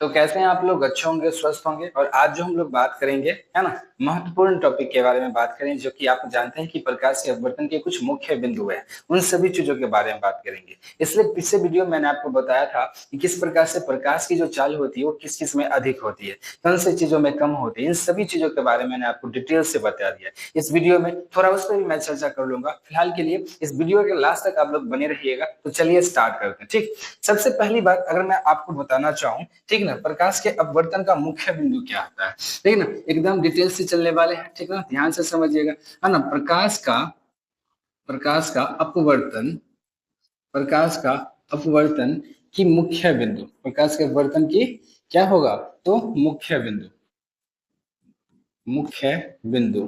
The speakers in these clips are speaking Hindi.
तो कैसे हैं आप लोग? अच्छे होंगे, स्वस्थ होंगे। और आज जो हम लोग बात करेंगे, है ना, महत्वपूर्ण टॉपिक के बारे में बात करेंगे, जो कि आप जानते हैं कि प्रकाश के अपवर्तन के कुछ मुख्य बिंदु हैं। उन सभी चीजों के बारे में बात करेंगे। इसलिए पिछले वीडियो में मैंने आपको बताया था कि किस प्रकार से प्रकाश की जो चाल होती है वो किस किस में अधिक होती है, कौन सी चीजों में कम होती है। इन सभी चीजों के बारे में मैंने आपको डिटेल से बता दिया। इस वीडियो में थोड़ा उस पर भी मैं चर्चा कर लूंगा। फिलहाल के लिए इस वीडियो के लास्ट तक आप लोग बने रहिएगा। तो चलिए स्टार्ट करते हैं। ठीक, सबसे पहली बात अगर मैं आपको बताना चाहूँ, ठीक ना, प्रकाश के अपवर्तन का मुख्य बिंदु क्या होता है, ठीक ना, एकदम डिटेल से चलने वाले हैं, ठीक ना, ध्यान से समझिएगा, है ना। प्रकाश का अपवर्तन, प्रकाश का अपवर्तन की मुख्य बिंदु, प्रकाश के अपवर्तन की क्या होगा, तो मुख्य बिंदु, मुख्य बिंदु,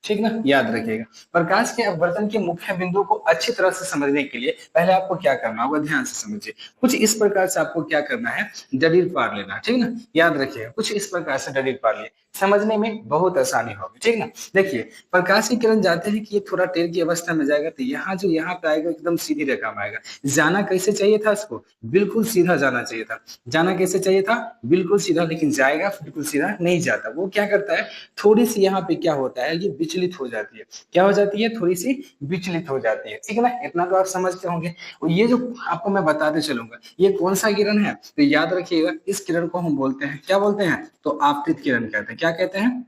ठीक ना, याद रखिएगा। प्रकाश के अपवर्तन के मुख्य बिंदु को अच्छी तरह से समझने के लिए पहले आपको क्या करना होगा, ध्यान से समझिए। कुछ इस प्रकार से आपको क्या करना है, जड़ीर पार लेना, ठीक ना, याद रखिएगा। कुछ इस प्रकार से जड़ीर पार लिए, समझने में बहुत आसानी होगी, ठीक ना। देखिए, प्रकाश की किरण जाते हैं कि ये थोड़ा टेढ़ की अवस्था में जाएगा, तो यहाँ जो यहाँ पे आएगा एकदम सीधी रेखा में आएगा। जाना कैसे चाहिए था इसको, बिल्कुल सीधा जाना चाहिए था। जाना कैसे चाहिए था, बिल्कुल सीधा, लेकिन जाएगा बिल्कुल सीधा नहीं जाता। वो क्या करता है, थोड़ी सी यहाँ पे क्या होता है, ये विचलित हो जाती है। क्या हो जाती है, थोड़ी सी विचलित हो जाती है, ठीक है ना। इतना तो आप समझते होंगे। और ये जो आपको मैं बताते चलूंगा, ये कौन सा किरण है, तो याद रखिएगा, इस किरण को हम बोलते हैं, क्या बोलते हैं, तो आपतित किरण कहते हैं। क्या कहते हैं,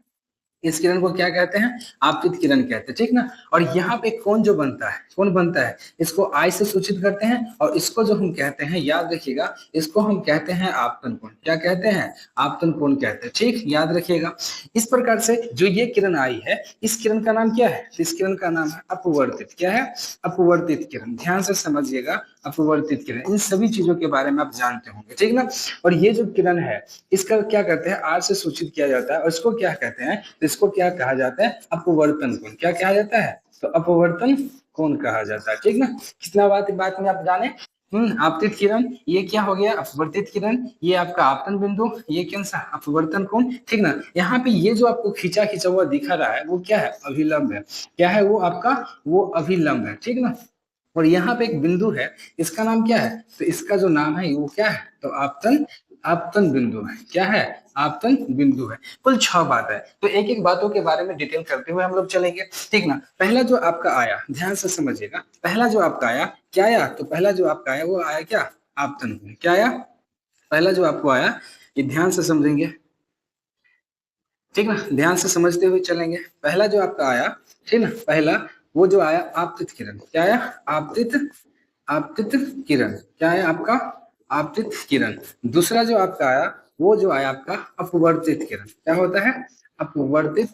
इस किरण को क्या कहते हैं, आपतित किरण कहते हैं, ठीक ना। और यहाँ पे कौन जो बनता है, कौन बनता है, इसको आई से सूचित करते हैं। और इसको जो हम कहते हैं, याद रखिएगा, इसको हम कहते हैं आपतन कोण। क्या कहते हैं, आपतन कोण कहते हैं, ठीक, याद रखिएगा। इस प्रकार से जो ये किरण आई है, इस किरण का नाम क्या है, इस किरण का नाम है अपवर्तित। क्या है, अपवर्तित किरण। ध्यान से समझिएगा, अपवर्तित किरण। इन सभी चीजों के बारे में आप जानते होंगे, ठीक ना। और ये जो किरण है, इसका क्या करते हैं, आर से सूचित किया जाता है। और इसको क्या कहते हैं, इसको क्या कहा जाता है, अपवर्तन कोण। क्या कहा जाता है, तो अपवर्तन कोण कहा जाता है, ठीक ना। कितना बात में आप जाने। आपतित किरण, ये क्या हो गया, अपवर्तित किरण, ये आपका आपतन बिंदु, ये कौन सा, अपवर्तन कोण, ठीक ना। यहाँ पे ये जो आपको खींचा खींचा हुआ दिखा रहा है, वो क्या है, अभिलंब है। क्या है वो आपका, वो अभिलंब है, ठीक ना। और यहाँ पे एक बिंदु है, इसका नाम क्या है, तो इसका जो नाम है वो क्या है, तो आपतन, आपतन बिंदु है। क्या है, आपतन बिंदु है। कुल 6 बात है। तो एक एक बातों के बारे में डिटेल करते हुए हम लोग चलेंगे, ठीक ना। पहला जो आपका आया, ध्यान से समझिएगा, पहला जो आपका आया, क्या आया, तो पहला जो आपका आया वो आया क्या, आपतन कोण। क्या आया, पहला जो आपको आया, ये ध्यान से समझेंगे, ठीक ना, ध्यान से समझते हुए चलेंगे। पहला जो आपका आया, ठीक ना, पहला वो जो आया आपतित किरण। क्या आया, आपतित, आपतित किरण। क्या है आपका, आपतित किरण। दूसरा जो आपका आया, वो जो आया आपका अपवर्तित किरण। क्या होता है, अपवर्तित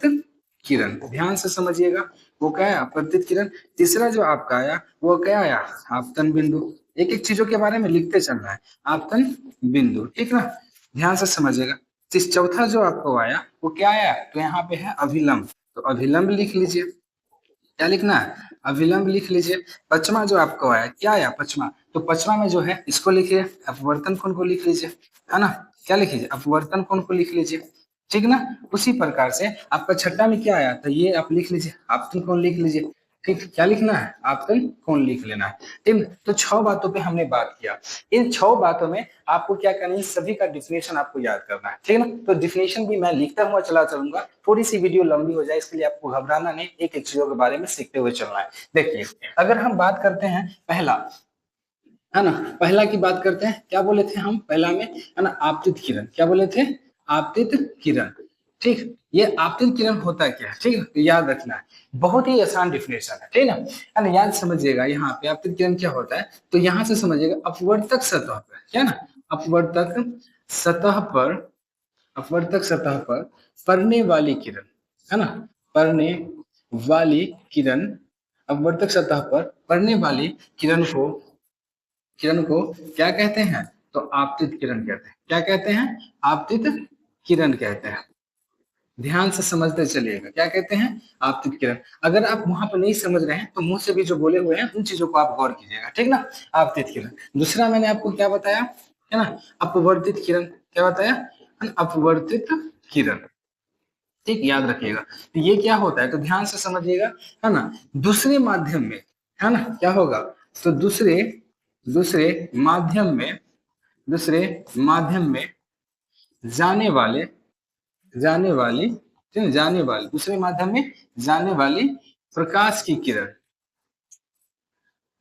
किरण। ध्यान से समझिएगा, वो क्या है, अपवर्तित किरण। तीसरा जो आपका आया, वो क्या आया, आपतन बिंदु। एक एक चीजों के बारे में लिखते चलना है, आपतन बिंदु, ठीक ना, ध्यान से समझिएगा। चौथा जो आपको आया, वो क्या आया, तो यहाँ पे है अभिलंब। तो अभिलंब लिख लीजिए। क्या लिखना है, अभिलंब लिख लीजिए। पचमा जो आपको आया, क्या आया, पचमा, तो पचमा में जो है इसको लिखिए, अपवर्तन कोण को लिख लीजिए, है ना। क्या लिखिए, अपवर्तन कोण को लिख लीजिए, ठीक ना। उसी प्रकार से आपका छठा में क्या आया, तो ये आप लिख लीजिए, आपतन कोण लिख लीजिए, ठीक। क्या लिखना है, आपतन कोण लिख लेना है, ठीक। तो 6 बातों पे हमने बात किया। इन 6 बातों में आपको क्या करना है, सभी का डिफिनेशन आपको याद करना है, ठीक है ना। तो डिफिनेशन भी मैं लिखता हुआ चला चलूंगा, थोड़ी सी वीडियो लंबी हो जाए, इसके लिए आपको घबराना नहीं, एक एक चीजों के बारे में सीखते हुए चलना है। देखिए, अगर हम बात करते हैं पहला, है ना, पहला की बात करते हैं, क्या बोले थे हम पहला में, है ना, आपतित किरण। क्या बोले थे, आपतित किरण, ठीक। ये आपतित किरण होता है क्या, ठीक है, तो याद रखना है, बहुत ही आसान डिफिनेशन है ना, है ना। याद समझिएगा, यहाँ पे आपतित किरण क्या होता है, तो यहाँ से समझिएगा, अपवर्तक सतह पर, क्या ना, अपवर्तक सतह पर, अपवर्तक सतह पर पड़ने वाली किरण, है ना, पड़ने वाली किरण, अपवर्तक सतह पर पड़ने वाली किरण को, किरण को क्या कहते हैं, तो आपतित किरण कहते हैं। क्या कहते हैं, आपतित किरण कहते हैं। ध्यान से समझते चलिएगा, क्या कहते हैं, आपतित किरण। अगर आप वहां पर नहीं समझ रहे हैं, तो मुंह से भी जो बोले हुए हैं उन चीजों को आप गौर कीजिएगा, ठीक ना, आपतित किरण। दूसरा मैंने आपको क्या बताया, है ना, अपवर्तित किरण। क्या बताया, अपवर्तित किरण, ठीक, याद रखिएगा। तो ये क्या होता है, तो ध्यान से समझिएगा, है ना, दूसरे माध्यम में, है ना, क्या होगा, तो दूसरे, दूसरे माध्यम में दूसरे माध्यम में जाने वाले जाने वाली ठीक है, जाने वाली दूसरे माध्यम में जाने वाली प्रकाश की किरण,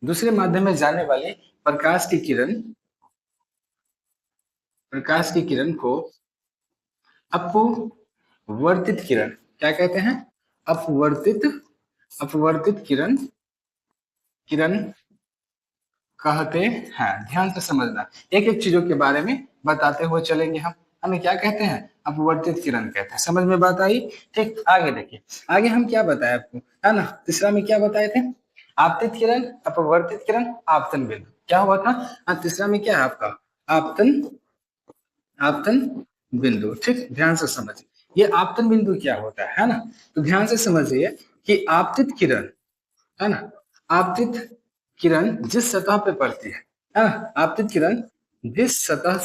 दूसरे माध्यम में जाने वाली प्रकाश की किरण को अपवर्तित किरण क्या कहते हैं? अपवर्तित अपवर्तित किरण किरण कहते हैं। ध्यान से समझना, एक एक चीजों के बारे में बताते हुए चलेंगे हम। हमें क्या कहते हैं? अपवर्तित किरण कहते हैं। समझ में बात आई? ठीक, आगे देखिए, आगे हम क्या बताए आपको, है ना? तीसरा में क्या बताए थे? आपतित किरण, अपवर्तित किरण, आपतन बिंदु। क्या हुआ था? तीसरा में क्या है आपका? आपतन आपतन बिंदु। ठीक, ध्यान से समझिए, ये आपतन बिंदु क्या होता है ना? तो ध्यान से समझिए कि आपतित किरण, है ना, आपतित किरण जिस सतह पे पड़ती है ना, आपतित किरण जिस सतह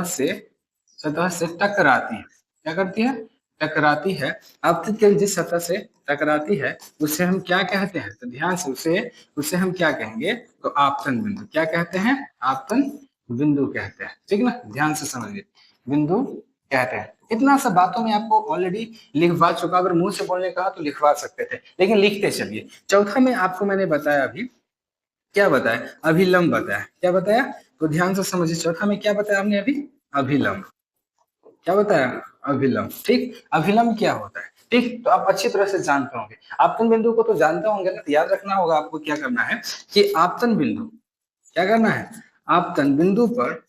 से टकराती है, क्या करती है? टकराती है। आपतित किरण जिस सतह से टकराती है उसे हम क्या कहते हैं? तो ध्यान से उसे उसे हम क्या कहेंगे? तो आपतन बिंदु। क्या कहते हैं? आपतन बिंदु कहते हैं। ठीक ना, ध्यान से समझिए, बिंदु कहते हैं। इतना सब बातों में आपको ऑलरेडी लिखवा चुका, अगर मुंह से बोलने कहा तो लिखवा सकते थे, लेकिन लिखते चलिए। चौथा में आपको मैंने बताया, अभी क्या बताया? अभिलंब बताया। क्या बताया? तो ध्यान से समझिए, चौथा में क्या बताया हमने अभी? अभिलंब। क्या बताया? अभिलंब। ठीक, अभिलंब क्या होता है? ठीक, तो आप अच्छी तरह से जानते होंगे, आपतन बिंदु को तो जानते होंगे ना, तो याद रखना होगा आपको क्या करना है कि आपतन बिंदु, क्या करना है? आपतन बिंदु पर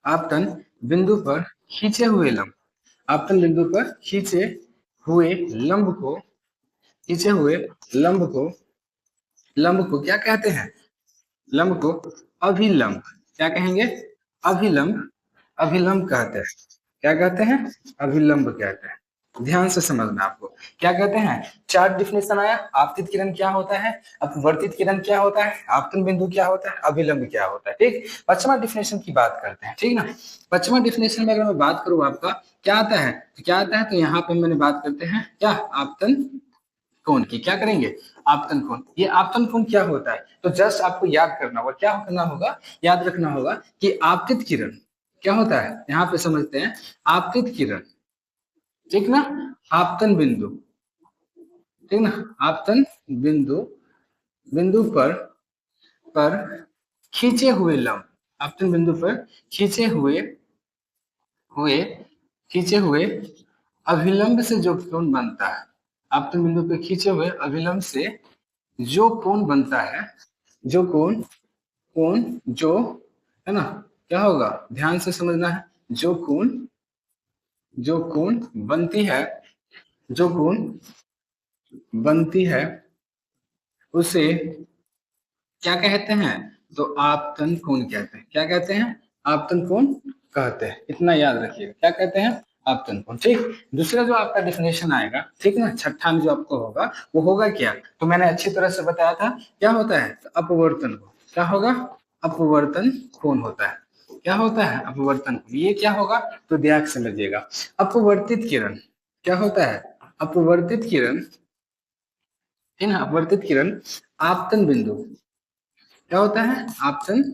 आपतन बिंदु पर खींचे हुए लंब, आपतन बिंदु पर हुए लंब को खींचे हुए लंब को क्या कहते हैं? लंब को अभिलंब। क्या कहेंगे? अभिलंब। अभिलंब कहते हैं। क्या कहते हैं? अभिलंब कहते हैं। ध्यान से समझना, आपको क्या कहते हैं? चार डिफिनेशन आया। आपतित किरण क्या होता है, अपवर्तित किरण क्या होता है, आपतन बिंदु क्या होता है, अभिलंब क्या होता है। ठीक, पचमा डिफिनेशन की बात करते हैं। ठीक ना, पचमा डिफिनेशन में अगर मैं बात करूं आपका क्या आता है, तो क्या आता है? तो यहाँ पे मैंने बात करते हैं क्या? आपतन कोण की। क्या करेंगे? आपतन कोण। ये आपतन कोण क्या होता है? तो जस्ट आपको याद करना होगा, क्या करना होगा? याद रखना होगा कि आपतित किरण क्या होता है, यहाँ पे समझते हैं। आपतित किरण, ठीक ना, आपतन बिंदु, ठीक ना, आपतन बिंदु बिंदु पर खींचे हुए लंब, आपतन बिंदु पर खींचे हुए खींचे हुए अभिलंब से जो कोण बनता है, आपतन बिंदु पर खींचे हुए अभिलंब से जो कोण बनता है, जो कोण कोण जो, है ना, क्या होगा? ध्यान से समझना है। जो कोण बनती है, जो कोण बनती है उसे क्या कहते हैं? तो आपतन कोण कहते हैं। क्या कहते हैं? आपतन कोण कहते हैं। इतना याद रखिएगा, क्या कहते हैं? आपतन कोण। ठीक, दूसरा जो आपका डिफिनेशन आएगा, ठीक ना, छठा में जो आपको होगा वो होगा क्या? तो मैंने अच्छी तरह से बताया था, क्या होता है? तो अपवर्तन कोण। क्या होगा? अपवर्तन कोण होता है। क्या होता है? अपवर्तन कोण। ये क्या होगा? तो ध्यान से समझिएगा, अपवर्तित किरण क्या होता है? अपवर्तित किरण, ठीक ना, अपवर्तित किरण आपतन बिंदु, क्या होता है? आपतन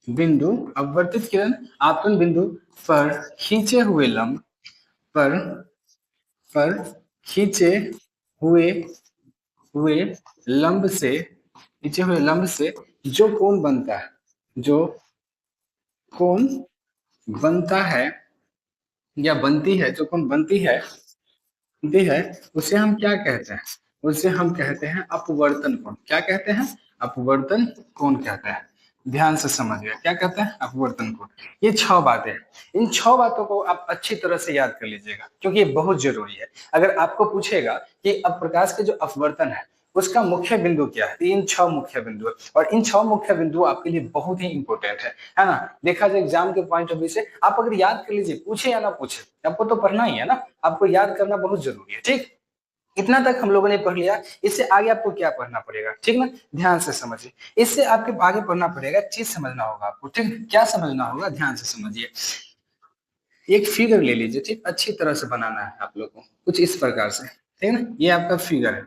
बिंदु, अपवर्तित किरण आपतन बिंदु पर खींचे हुए लंब पर पर खींचे हुए हुए लंब से खींचे हुए लंब से जो कोण बनता है, जो कोण बनता है या बनती है, जो कोण बनती है उसे हम क्या कहते हैं? उसे हम कहते हैं अपवर्तन कोण। क्या कहते हैं? अपवर्तन कोण कहते हैं। ध्यान से समझिए, क्या कहते हैं? अपवर्तन कोण। ये 6 बातें हैं, इन 6 बातों को आप अच्छी तरह से याद कर लीजिएगा, क्योंकि ये बहुत जरूरी है। अगर आपको पूछेगा कि अब प्रकाश के जो अपवर्तन है उसका मुख्य बिंदु क्या है, तो इन 6 मुख्य बिंदु है, और इन 6 मुख्य बिंदु आपके लिए बहुत ही इंपॉर्टेंट है ना। देखा जाए एग्जाम के पॉइंट ऑफ व्यू से, आप अगर याद कर लीजिए, पूछे या ना पूछे, आपको तो पढ़ना ही है ना, आपको याद करना बहुत जरूरी है। ठीक, इतना तक हम लोगों ने पढ़ लिया, इससे आगे आपको क्या पढ़ना पड़ेगा, ठीक ना, ध्यान से समझिए। इससे आपके आगे पढ़ना पड़ेगा, चीज समझना होगा आपको, ठीक, क्या समझना होगा, ध्यान से समझिए। एक फिगर ले लीजिए, ठीक, अच्छी तरह से बनाना है आप लोग को, कुछ इस प्रकार से, ठीक ना, ये आपका फिगर है।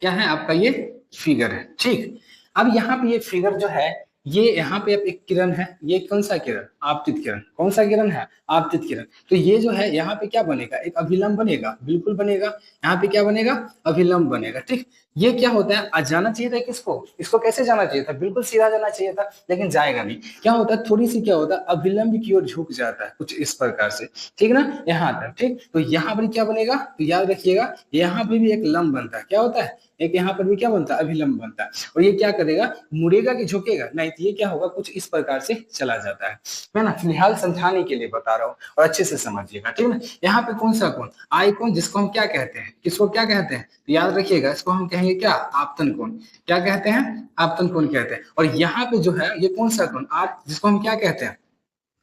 क्या है आपका? ये फिगर है। ठीक, अब यहाँ पे ये फिगर जो है ये यहाँ पे अब एक किरण है, ये कौन सा किरण? आपतित किरण। कौन सा किरण है? आपतित किरण। तो ये जो है यहाँ पे क्या बनेगा? एक अभिलंब बनेगा, बिल्कुल बनेगा। यहाँ पे क्या बनेगा? अभिलंब बनेगा। ठीक, ये क्या होता है? आज जाना चाहिए था किसको? इसको कैसे जाना चाहिए था? बिल्कुल सीधा जाना चाहिए था, लेकिन जाएगा नहीं। क्या होता है? थोड़ी सी क्या होता है? अभिलंब की ओर झुक जाता है, कुछ इस प्रकार से। ठीक ना, यहाँ तक। ठीक, तो यहाँ पर क्या बनेगा? तो याद रखिएगा, यहाँ पे भी एक लंब बनता है। क्या होता है? एक यहाँ पर भी क्या बनता है? अभिलंब बनता है। और ये क्या करेगा? मुड़ेगा कि झुकेगा? नहीं, तो ये क्या होगा? कुछ इस प्रकार से चला जाता है। मैं ना फिलहाल समझाने के लिए बता रहा हूँ, और अच्छे से समझिएगा। ठीक है, यहाँ पे कौन सा कोण? आई कोण, जिसको हम क्या कहते हैं? किसको क्या कहते हैं? तो याद रखिएगा, इसको हम कहेंगे क्या? आपतन कोण। क्या कहते हैं? आपतन कोण कहते हैं। और यहाँ पे जो है, ये कौन सा कोण? आठ, जिसको हम क्या कहते हैं?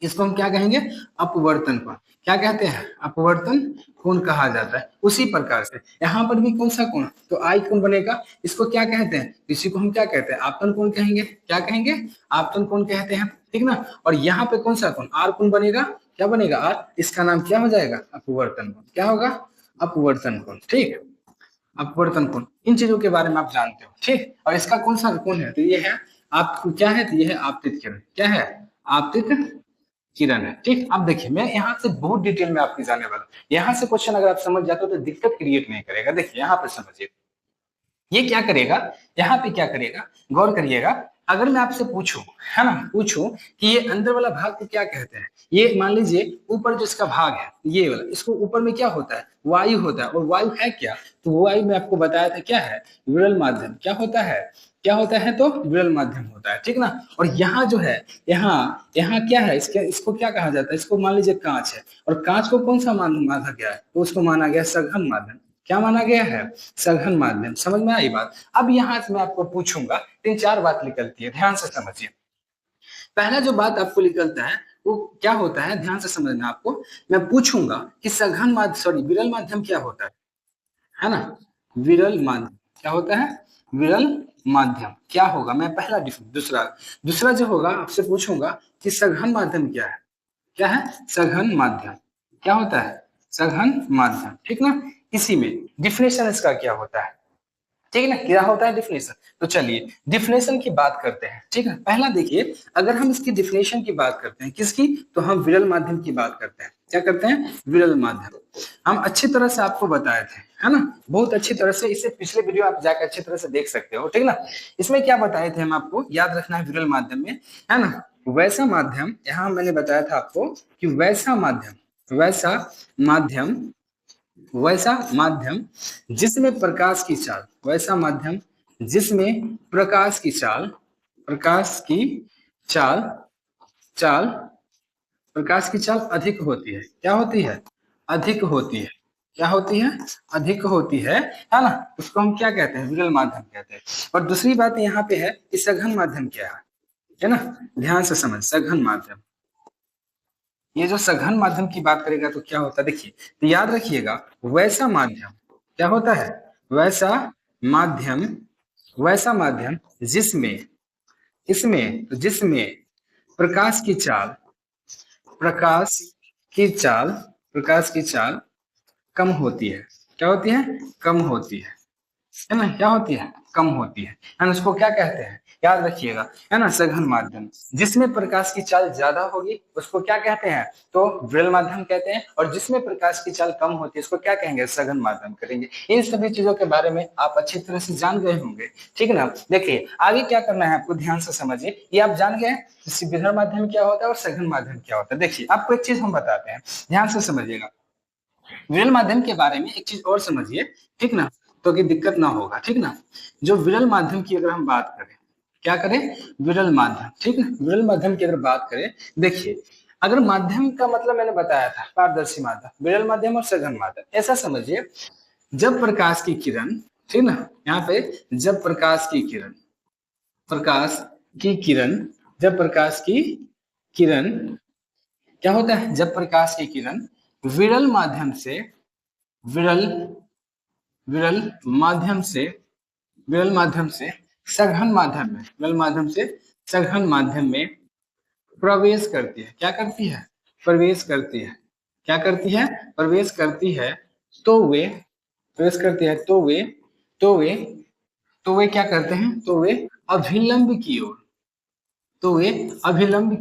इसको हम क्या कहेंगे? अपवर्तन कोण। क्या कहते हैं? अपवर्तन कोण कहा जाता है। उसी प्रकार से यहाँ पर भी कौन सा कोण? तो आई कोण बनेगा। इसको क्या कहते हैं? इसी को हम क्या कहते हैं? आपतन कोण कहेंगे। क्या कहेंगे? आपतन कोण कहते हैं। ठीक ना। और यहाँ पे कौन सा कोण? आर कोण बनेगा। क्या बनेगा? आर। इसका नाम क्या हो जाएगा? अपवर्तन कोण। क्या होगा? अपवर्तन कोण। ठीक, अपवर्तन कोण। इन चीजों के बारे में आप जानते हो। ठीक, और इसका कौन सा कोण है? तो ये है आपको क्या है? तो ये है आपतित किरण। क्या है? आपतित किरण है। ठीक, अब देखिए, मैं यहाँ से बहुत डिटेल में आपकी जाने वाला हूँ। यहाँ से क्वेश्चन अगर आप समझ जाते हो तो दिक्कत क्रिएट नहीं करेगा। देखिए यहाँ पे समझिए, ये क्या करेगा? यहाँ पे क्या करेगा? गौर करिएगा। अगर मैं आपसे पूछूं, है ना, पूछूं कि ये अंदर वाला भाग को क्या कहते हैं? ये मान लीजिए ऊपर जो इसका भाग है, ये वाला, इसको ऊपर में क्या होता है? वायु होता है। और वायु है क्या? तो वायु में आपको बताया था क्या है? विरल माध्यम। क्या होता है? क्या होता है? तो विरल माध्यम होता है। ठीक ना। और यहाँ जो है, यहाँ यहाँ क्या है? इसके इसको क्या कहा जाता है? इसको मान लीजिए कांच है, और कांच को कौन सा माना गया है? तो उसको माना गया सघन माध्यम। क्या माना गया है? सघन माध्यम। समझ में आई बात? अब यहाँ से मैं आपको पूछूंगा, तीन चार बात निकलती है, ध्यान से समझिए। पहला जो बात आपको निकलता है वो क्या होता है? ध्यान से समझना आपको। मैं पूछूंगा कि सघन माध्यम, सॉरी, विरल माध्यम क्या होता है ना? विरल माध्यम क्या होता है? विरल माध्यम क्या होगा? मैं पहला दूसरा दूसरा जो होगा आपसे पूछूंगा कि सघन माध्यम क्या है? क्या है? सघन माध्यम। क्या होता है? सघन माध्यम। ठीक ना। इसी में डिफिनेशन इसका क्या होता है? ठीक है ना, क्या होता है डिफिनेशन? तो चलिए डिफिनेशन की बात करते हैं। ठीक है, पहला देखिए, अगर हम इसकी डिफिनेशन की बात करते हैं, किसकी? तो हम विरल माध्यम की बात करते हैं। क्या करते हैं? विरल माध्यम। हम अच्छी तरह से आपको बताए थे, है ना, बहुत अच्छी तरह से। इससे पिछले वीडियो आप जाकर अच्छी तरह से देख सकते हो। ठीक ना। इसमें क्या बताए थे हम आपको? याद रखना है, विरल माध्यम में, है ना, वैसा माध्यम, यहाँ मैंने बताया था आपको कि वैसा माध्यम, वैसा माध्यम जिसमें प्रकाश की चाल, वैसा माध्यम जिसमें प्रकाश की चाल चाल प्रकाश की चाल अधिक होती है। क्या होती है? अधिक होती है। क्या होती है? अधिक होती है ना। उसको हम क्या कहते हैं? विरल माध्यम कहते हैं। और दूसरी बात यहाँ पे है कि सघन माध्यम क्या है ना, ध्यान से समझ। सघन माध्यम, ये जो सघन माध्यम की बात करेगा तो क्या होता है? देखिए, तो याद रखिएगा, वैसा माध्यम क्या होता है? वैसा माध्यम, वैसा माध्यम जिसमें, जिसमें प्रकाश की चाल, प्रकाश प्रकाश प्रकाश की चाल कम होती है। क्या होती है? कम होती है ना। क्या होती है? कम होती है ना। उसको क्या कहते हैं? याद रखिएगा, है ना, सघन माध्यम। जिसमें प्रकाश की चाल ज्यादा होगी उसको क्या कहते हैं? तो विरल माध्यम कहते हैं। और जिसमें प्रकाश की चाल कम होती है उसको क्या कहेंगे? सघन माध्यम करेंगे। इन सभी चीजों के बारे में आप अच्छी तरह से जान गए होंगे। ठीक है ना। देखिए आगे क्या करना है आपको, ध्यान से समझिए। ये आप जान गए विरल माध्यम क्या होता है और सघन माध्यम क्या होता है। देखिए आपको एक चीज हम बताते हैं, ध्यान से समझिएगा। विरल माध्यम के बारे में एक चीज और समझिए, ठीक ना, तो कि दिक्कत ना होगा। ठीक ना। जो विरल माध्यम की अगर हम बात करें, क्या करें? विरल माध्यम। ठीक है, विरल माध्यम की अगर बात करें, देखिए, अगर माध्यम का मतलब मैंने बताया था पारदर्शी माध्यम, विरल माध्यम और सघन माध्यम। ऐसा समझिए, जब प्रकाश की किरण, ठीक ना, यहाँ पे जब प्रकाश की किरण, जब प्रकाश की किरण क्या होता है? जब प्रकाश की किरण विरल माध्यम से, विरल विरल माध्यम से विरल माध्यम से सघन माध्यम में, विरल माध्यम से सघन माध्यम में प्रवेश करती है। क्या करती है? प्रवेश करती है। क्या करती है? प्रवेश करती है। तो वे प्रवेश करती है, तो वे क्या करते हैं? तो वे अभिलंब की ओर, तो वे अभिलंब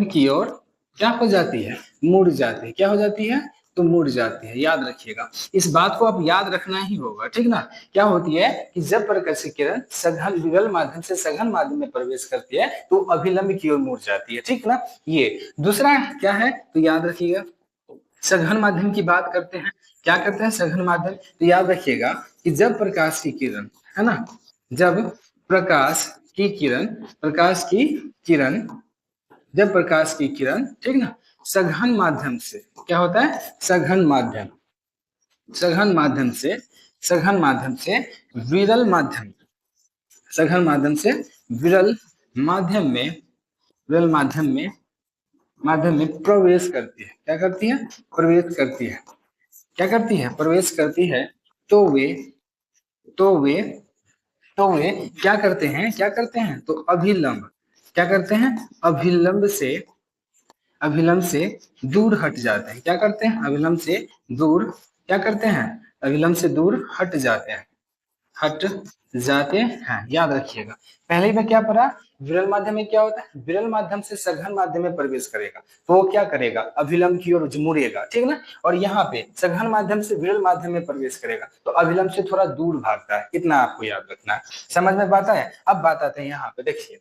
की ओर क्या हो जाती है, मुड़ जाती है। क्या हो जाती है, तो मुड़ जाती है। याद रखिएगा, इस बात को आप याद रखना ही होगा, ठीक ना। क्या होती है कि जब प्रकाश की किरण सघन विरल माध्यम से सघन माध्यम में प्रवेश करती है तो अभिलंब की ओर मुड़ जाती है, ठीक ना। ये दूसरा क्या है, तो याद रखिएगा, सघन माध्यम की बात करते हैं। क्या करते हैं, सघन माध्यम। तो याद रखिएगा कि जब प्रकाश की किरण, है ना, जब प्रकाश की किरण, प्रकाश की किरण, जब प्रकाश की किरण, ठीक ना, सघन माध्यम से, क्या होता है, सघन माध्यम, सघन माध्यम से, सघन माध्यम से विरल माध्यम, सघन माध्यम से विरल माध्यम में, विरल माध्यम में प्रवेश करती है। क्या करती है, प्रवेश करती है। क्या करती है, प्रवेश करती है। तो वे तो वे तो वे क्या करते हैं, क्या करते हैं, तो अभिलंब, क्या करते हैं, अभिलंब से, अभिलंब से दूर हट जाते हैं। क्या करते हैं, अभिलंब से दूर, क्या करते हैं, अभिलंब से दूर हट जाते हैं, हट जाते हैं। याद रखिएगा, पहले ही में क्या पढ़ा, विरल माध्यम में क्या होता है, विरल माध्यम से सघन माध्यम में प्रवेश करेगा तो वो क्या करेगा, अभिलंब की ओर मुड़ेगा, ठीक ना। और यहाँ पे सघन माध्यम से विरल माध्यम में प्रवेश करेगा तो अभिलंब से थोड़ा दूर भागता है। इतना आपको याद रखना है। समझ में बात है। अब बात आते हैं यहाँ पे, देखिए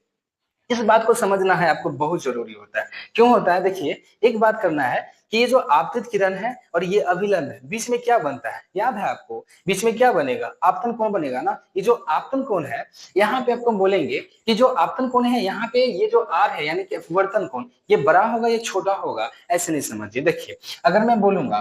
इस बात को समझना है आपको, बहुत जरूरी होता है। क्यों होता है, देखिए एक बात करना है कि ये जो आपतित किरण है और ये अभिलंब है, बीच में क्या बनता है, याद है आपको, बीच में क्या बनेगा, आपतन कोण बनेगा ना। ये जो आपतन कोण है, यहाँ पे आपको बोलेंगे कि जो आपतन कोण है यहाँ पे, ये जो आर है यानी कि अपवर्तन कोण, ये बड़ा होगा ये छोटा होगा, ऐसे नहीं समझिए। देखिए अगर मैं बोलूंगा,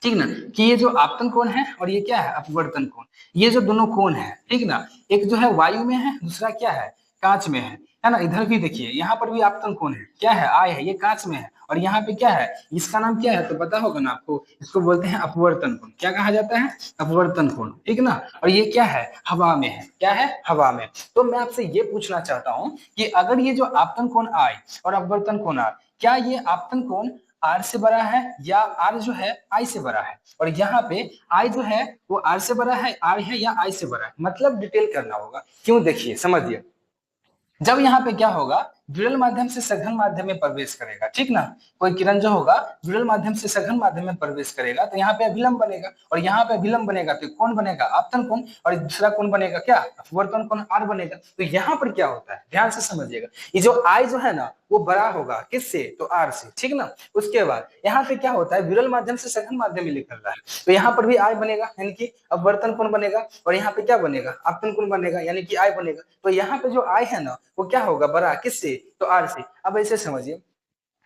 ठीक ना, कि ये जो आपतन कोण है और ये क्या है, अपवर्तन कोण, ये जो दोनों कोण है, ठीक ना, एक जो है वायु में है, दूसरा क्या है, कांच में है ना। इधर भी देखिए, यहाँ पर भी आपतन कोण है, क्या है, आय है, ये कांच में है, और यहाँ पे क्या है, इसका नाम क्या है, तो पता होगा ना आपको, इसको बोलते हैं अपवर्तन कोण। क्या कहा जाता है, अपवर्तन कोण, ठीक ना। और ये क्या है, हवा में है, क्या है, हवा में। तो मैं आपसे ये पूछना चाहता हूँ कि अगर ये जो आपतन कोण आय और अपवर्तन कोण आर, क्या ये आपतन कोण आर से बड़ा है या आर जो है आई से बड़ा है, और यहाँ पे आई जो है वो आर से बड़ा है, आर है या आई से बड़ा है, मतलब डिटेल करना होगा। क्यों, देखिए समझिए, जब यहाँ पे क्या होगा, विरल माध्यम से सघन माध्यम में प्रवेश करेगा, ठीक ना, कोई किरण जो होगा विरल माध्यम से सघन माध्यम में प्रवेश करेगा तो यहाँ पे अभिलंब बनेगा, और यहाँ पे अभिलंब बनेगा तो कौन बनेगा, आपतन कोण, और दूसरा कौन बनेगा, क्या, अपवर्तन कोण आर बनेगा। तो यहाँ पर क्या होता है, ध्यान से समझिएगा, ये जो आई जो है ना वो बड़ा होगा किससे, तो आर से, ठीक ना। उसके बाद यहाँ पे क्या होता है, विरल माध्यम से सघन माध्यम में निकल रहा है तो यहाँ पर भी आई बनेगा यानी कि अपवर्तन कोण बनेगा, और यहाँ पे क्या बनेगा, आपतन कोण बनेगा यानी कि आई बनेगा। तो यहाँ पे जो आई है ना वो क्या होगा, बड़ा किससे, तो आर से। अब ऐसे समझिए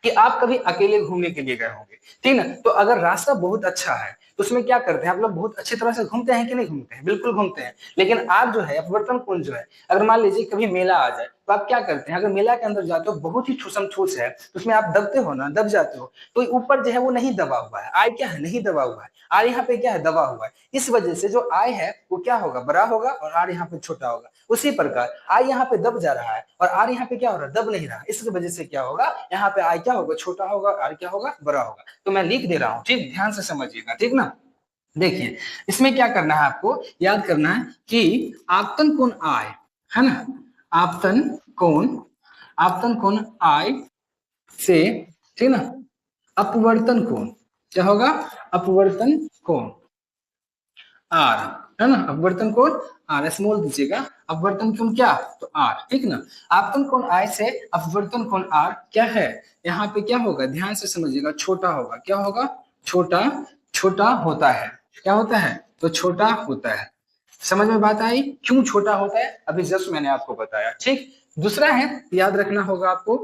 कि आप कभी अकेले घूमने के लिए गए होंगे, ठीक ना, तो अगर रास्ता बहुत अच्छा है तो उसमें क्या करते हैं आप लोग, बहुत अच्छी तरह से घूमते हैं कि नहीं घूमते हैं, बिल्कुल घूमते हैं। लेकिन आप जो है अपवर्तन कोण जो है, अगर मान लीजिए कभी मेला आ जाए तो आप क्या करते हैं, अगर मेला के अंदर जाते हो बहुत ही ठूसम ठूस है तो उसमें आप दबते हो ना, दब जाते हो, तो ऊपर जो है वो नहीं दबा हुआ है, आई क्या है, नहीं दबा हुआ है, आर यहाँ पे क्या है, दबा हुआ है। इस वजह से जो आई है वो क्या होगा, बड़ा होगा, और आर यहाँ पे छोटा होगा। उसी प्रकार आई यहाँ पे दब जा रहा है और आर यहाँ पे क्या हो रहा है, दब नहीं रहा, इसकी वजह से क्या होगा, यहाँ पे आई क्या होगा, छोटा होगा, आर क्या होगा, बड़ा होगा। तो मैं लिख दे रहा हूँ, ठीक, ध्यान से समझिएगा, ठीक ना। देखिए इसमें क्या करना है आपको, याद करना है कि आपतन कोण आय, है ना, आपतन कोण, आपतन कोण आय से, ठीक ना, अपवर्तन कोण क्या होगा, अपवर्तन कोण आर, है ना, अपवर्तन कोण आर, स्मॉल दीजिएगा, अपवर्तन कोण क्या, तो आर, ठीक ना। आपतन कोण आय से अपवर्तन कोण आर क्या है, यहाँ पे क्या होगा, ध्यान से समझिएगा, छोटा होगा, क्या होगा, छोटा, छोटा होता है, क्या होता है, तो छोटा होता है। समझ में बात आई, क्यों छोटा होता है, अभी जस्ट मैंने आपको बताया, ठीक। दूसरा है, याद रखना होगा आपको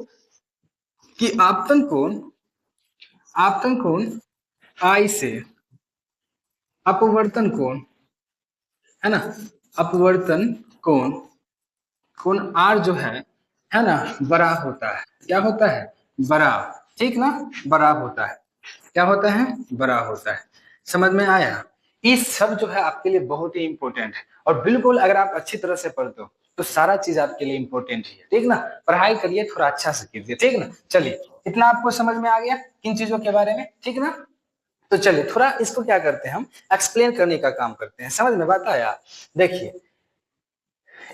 कि आपतन कोण आई से अपवर्तन कोण, है ना, अपवर्तन कोण, कोण आर जो है ना, बड़ा होता है, क्या होता है, बड़ा, ठीक ना, बड़ा होता है, क्या होता है, बड़ा होता है। समझ में आया। ये सब जो है आपके लिए बहुत ही इंपॉर्टेंट है, और बिल्कुल अगर आप अच्छी तरह से पढ़ते हो तो सारा चीज आपके लिए इंपॉर्टेंट ही है, ठीक ना। पढ़ाई करिए, थोड़ा अच्छा से कीजिए, ठीक ना। चलिए इतना आपको समझ में आ गया किन चीजों के बारे में, ठीक ना। तो चलिए थोड़ा इसको क्या करते हैं, हम एक्सप्लेन करने का काम करते हैं। समझ में बात आया। देखिए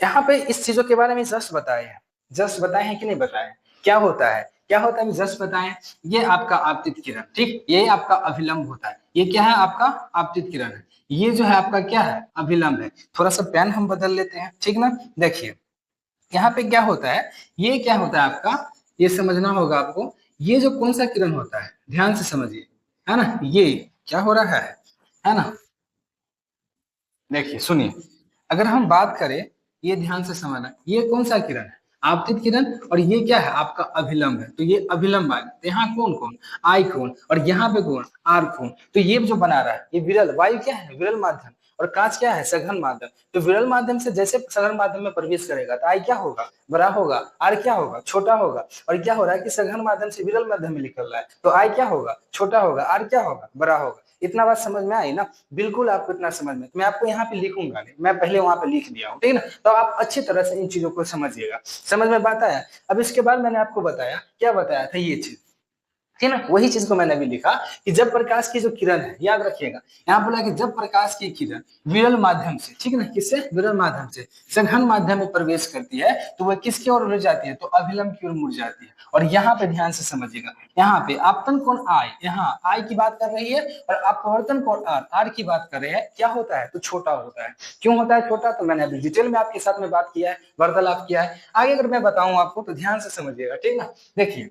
यहाँ पे इस चीजों के बारे में जस्ट बताए हैं, जस्ट बताए हैं कि नहीं बताए? क्या होता है, क्या होता है, जस्ट बताएं। ये आपका आपतित किरण, ठीक, ये आपका अभिलंब होता है। ये क्या है, आपका आपतित किरण है। ये जो है आपका क्या है, अभिलंब है। थोड़ा सा पेन हम बदल लेते हैं, ठीक ना। देखिए यहाँ पे क्या होता है, ये क्या होता है आपका, ये समझना होगा आपको। ये जो कौन सा किरण होता है, ध्यान से समझिए, है ना। ये क्या हो रहा है ना। देखिए सुनिए, अगर हम बात करें, ये ध्यान से समझना, ये कौन सा किरण है, आपतित किरण, और ये क्या है आपका अभिलंब है। तो ये अभिलंब आएगा, तो यहाँ कौन कौन, आई कौन, और यहाँ पे कौन, आर कौन। तो ये जो बना रहा है, ये विरल, वायु क्या है, विरल माध्यम, और कांच क्या है, सघन माध्यम। तो विरल माध्यम से जैसे सघन माध्यम में प्रवेश करेगा, तो आई क्या होगा, बड़ा होगा, आर क्या होगा, छोटा होगा। और क्या हो रहा है कि सघन माध्यम से विरल माध्यम में निकल रहा है, तो आई क्या होगा, छोटा होगा, आर क्या होगा, बड़ा होगा। इतना बात समझ में आई ना। बिल्कुल आपको इतना समझ में, मैं आपको यहाँ पे लिखूंगा नहीं, मैं पहले वहां पे लिख दिया हूँ, ठीक है ना। तो आप अच्छी तरह से इन चीजों को समझिएगा। समझ में बात आया। अब इसके बाद मैंने आपको बताया, क्या बताया था, ये चीज, ठीक है ना। वही चीज को मैंने अभी लिखा कि जब प्रकाश की जो किरण है, याद रखिएगा, यहाँ बोला कि जब प्रकाश की किरण विरल माध्यम से, ठीक है ना, किससे, विरल माध्यम से सघन माध्यम में प्रवेश करती है, तो वह किसकी ओर मुड़ जाती है, तो अभिलंब की ओर मुड़ जाती है। और यहाँ पे ध्यान से समझिएगा, यहाँ पे आपतन कोण आई, यहाँ आई की बात कर रही है, और अपवर्तन कोण आर, आर की बात कर रहे हैं, क्या होता है, तो छोटा होता है। क्यों होता है छोटा, तो मैंने अभी डिटेल में आपके साथ में बात किया है, वार्तालाप किया है। आगे अगर मैं बताऊं आपको, तो ध्यान से समझिएगा, ठीक ना। देखिए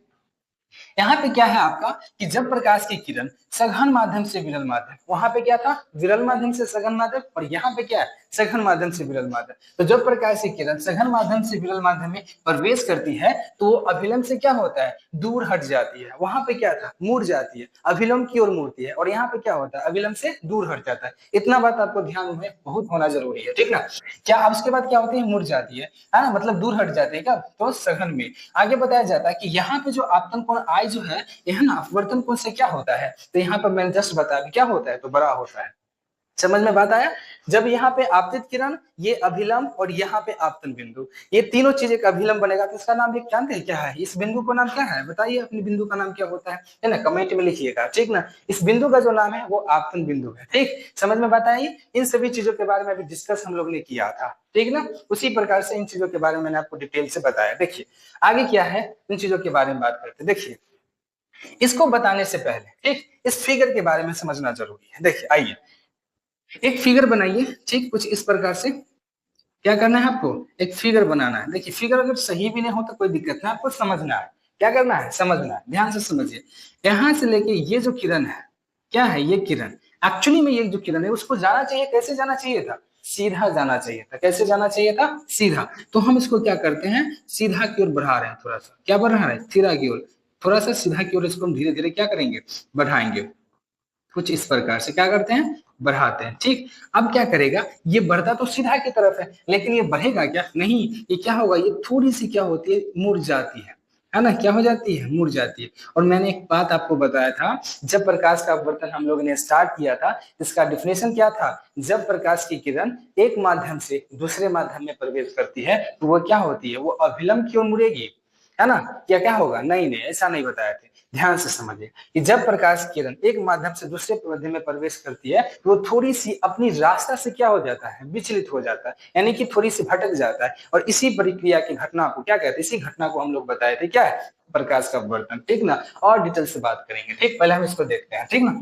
यहाँ पे क्या है आपका, कि जब प्रकाश की किरण सघन माध्यम से विरल माध्यम, वहां पे क्या था, विरल माध्यम से सघन माध्यम, और यहाँ पे क्या है, सघन माध्यम से विरल माध्यम। तो जब प्रकाश की किरण सघन माध्यम से विरल माध्यम में प्रवेश करती है, तो वो अभिलंब से क्या होता है, दूर हट जाती है। वहां पे क्या था, मुड़ जाती है, अभिलंब की ओर मुड़ती है, और यहाँ पे क्या होता है, अभिलंब से दूर हट जाता है। इतना बात आपको ध्यान में बहुत होना जरूरी है, ठीक ना। क्या अब उसके बाद क्या होती है, मुड़ जाती है ना, मतलब दूर हट जाती है, क्या, तो सघन में। आगे बताया जाता है कि यहाँ पे जो आपतन कोण आई जो है, यह ना अपवर्तन कोण से क्या होता है, तो यहाँ पर मैंने जस्ट बताया क्या होता है, तो बड़ा होता है। समझ में बात आया। जब यहाँ पे आपतित किरण, ये अभिलंब, और यहाँ पे आपतन बिंदु, ये तीनों चीजें का अभिलंब बनेगा, तो इसका नाम जानते हैं क्या है, इस बिंदु का नाम क्या है, बताइए अपने बिंदु का नाम क्या होता है ना, कमेंट में लिखिएगा, ठीक ना। इस बिंदु का जो नाम है वो आपतन बिंदु है, ठीक। समझ में बात आई। इन सभी चीजों के बारे में अभी डिस्कस हम लोग ने किया था, ठीक ना। उसी प्रकार से इन चीजों के बारे में मैंने आपको डिटेल से बताया। देखिए आगे क्या है, इन चीजों के बारे में बात करते हैं। देखिए इसको बताने से पहले, ठीक, इस फिगर के बारे में समझना जरूरी है। देखिए आइए एक फिगर बनाइए, ठीक, कुछ इस प्रकार से। क्या करना है आपको, एक फिगर बनाना है। देखिए फिगर अगर सही भी नहीं हो तो कोई दिक्कत नहीं, आपको समझना है। क्या करना है, समझना है, ध्यान से समझिए। यहां से लेके ये जो किरण है, क्या है, ये किरण, एक्चुअली में ये जो किरण है उसको जाना चाहिए, कैसे जाना चाहिए था, सीधा जाना चाहिए था। कैसे जाना चाहिए था, सीधा। तो हम इसको क्या करते हैं, सीधा की ओर बढ़ा रहे हैं, थोड़ा सा क्या बढ़ा रहे हैं, सीधा की ओर, थोड़ा सा सीधा की ओर इसको हम धीरे धीरे क्या करेंगे, बढ़ाएंगे। कुछ इस प्रकार से क्या करते हैं, बढ़ाते हैं, ठीक। अब क्या करेगा, ये बढ़ता तो सीधा की तरफ है, लेकिन ये बढ़ेगा क्या, नहीं, ये क्या होगा, ये थोड़ी सी क्या होती है, मुड़ जाती है ना, क्या हो जाती है, मुड़ जाती है। और मैंने एक बात आपको बताया था, जब प्रकाश का अपवर्तन हम लोगों ने स्टार्ट किया था, इसका डिफिनेशन क्या था, जब प्रकाश की किरण एक माध्यम से दूसरे माध्यम में प्रवेश करती है, तो वो क्या होती है, वो अभिलंब की ओर मुड़ेगी, है ना। क्या क्या होगा, नहीं नहीं ऐसा नहीं बताया थे। ध्यान से समझिए कि जब प्रकाश किरण एक माध्यम से दूसरे माध्यम में प्रवेश करती है, तो वो थोड़ी सी अपनी रास्ता से क्या हो जाता है, विचलित हो जाता है, यानी कि थोड़ी सी भटक जाता है। और इसी प्रक्रिया की घटना को क्या कहते हैं, इसी घटना को हम लोग बताए थे, क्या है, प्रकाश का अपवर्तन, ठीक ना। और डिटेल से बात करेंगे, ठीक, पहले हम इसको देखते हैं, ठीक ना।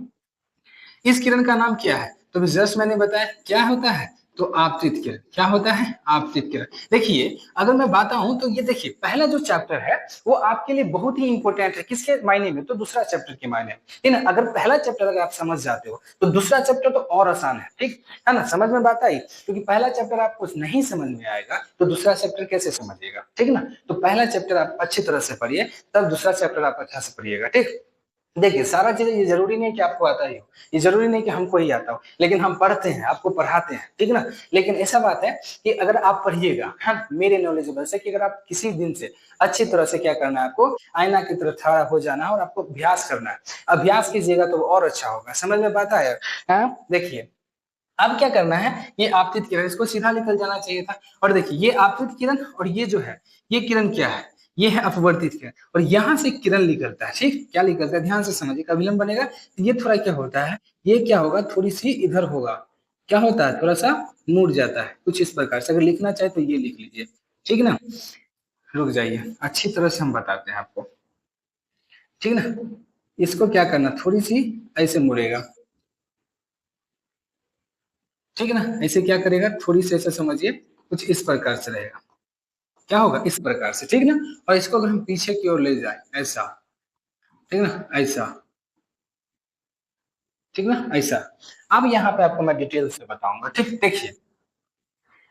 इस किरण का नाम क्या है, तो जस्ट मैंने बताया क्या होता है, तो आपतित किरण। क्या होता है, आपतित किरण। देखिए अगर मैं बताऊं तो ये देखिए पहला जो चैप्टर है वो आपके लिए बहुत ही इंपॉर्टेंट है, किसके मायने में, तो दूसरा चैप्टर के मायने में, ठीक है। अगर पहला चैप्टर अगर आप समझ जाते हो तो दूसरा चैप्टर तो और आसान है, ठीक है ना। समझ में बात आई, क्योंकि पहला चैप्टर आपको नहीं समझ में आएगा तो दूसरा चैप्टर कैसे समझिएगा, ठीक ना। तो पहला चैप्टर आप अच्छी तरह से पढ़िए, तब दूसरा चैप्टर आप अच्छा से पढ़िएगा, ठीक। देखिए सारा चीज ये जरूरी नहीं कि आपको आता ही हो, ये जरूरी नहीं कि हमको ही आता हो, लेकिन हम पढ़ते हैं, आपको पढ़ाते हैं, ठीक ना। लेकिन ऐसा बात है कि अगर आप पढ़िएगा, हाँ, मेरे नॉलेजेबल से, कि अगर आप किसी दिन से अच्छी तरह से क्या करना है, आपको आईना की तरफ खड़ा हो जाना है और आपको अभ्यास करना है। अभ्यास कीजिएगा तो और अच्छा होगा। समझ में बात आया, हाँ। देखिए अब क्या करना है, ये आपतित किरण, इसको सीधा निकल जाना चाहिए था। और देखिए ये आपतित किरण, और ये जो है, ये किरण क्या है, ये है अपवर्तित किरण, और यहाँ से किरण निकलता है, ठीक, क्या निकलता है, ध्यान से समझिए, अभिलंब बनेगा तो ये थोड़ा क्या होता है, ये क्या होगा, थोड़ी सी इधर होगा, क्या होता है, थोड़ा सा मुड़ जाता है, कुछ इस प्रकार से। अगर लिखना चाहे तो ये लिख लीजिए, ठीक ना। रुक जाइए, अच्छी तरह से हम बताते हैं आपको, ठीक ना। इसको क्या करना, थोड़ी सी ऐसे मुड़ेगा, ठीक है ना। ऐसे क्या करेगा, थोड़ी सी ऐसे समझिए, कुछ इस प्रकार से रहेगा, क्या होगा इस प्रकार से, ठीक ना। और इसको अगर हम पीछे की ओर ले जाए ऐसा, ठीक ना, ऐसा, ठीक ना, ऐसा। अब यहाँ पे आपको मैं डिटेल से बताऊंगा, ठीक। देखिए,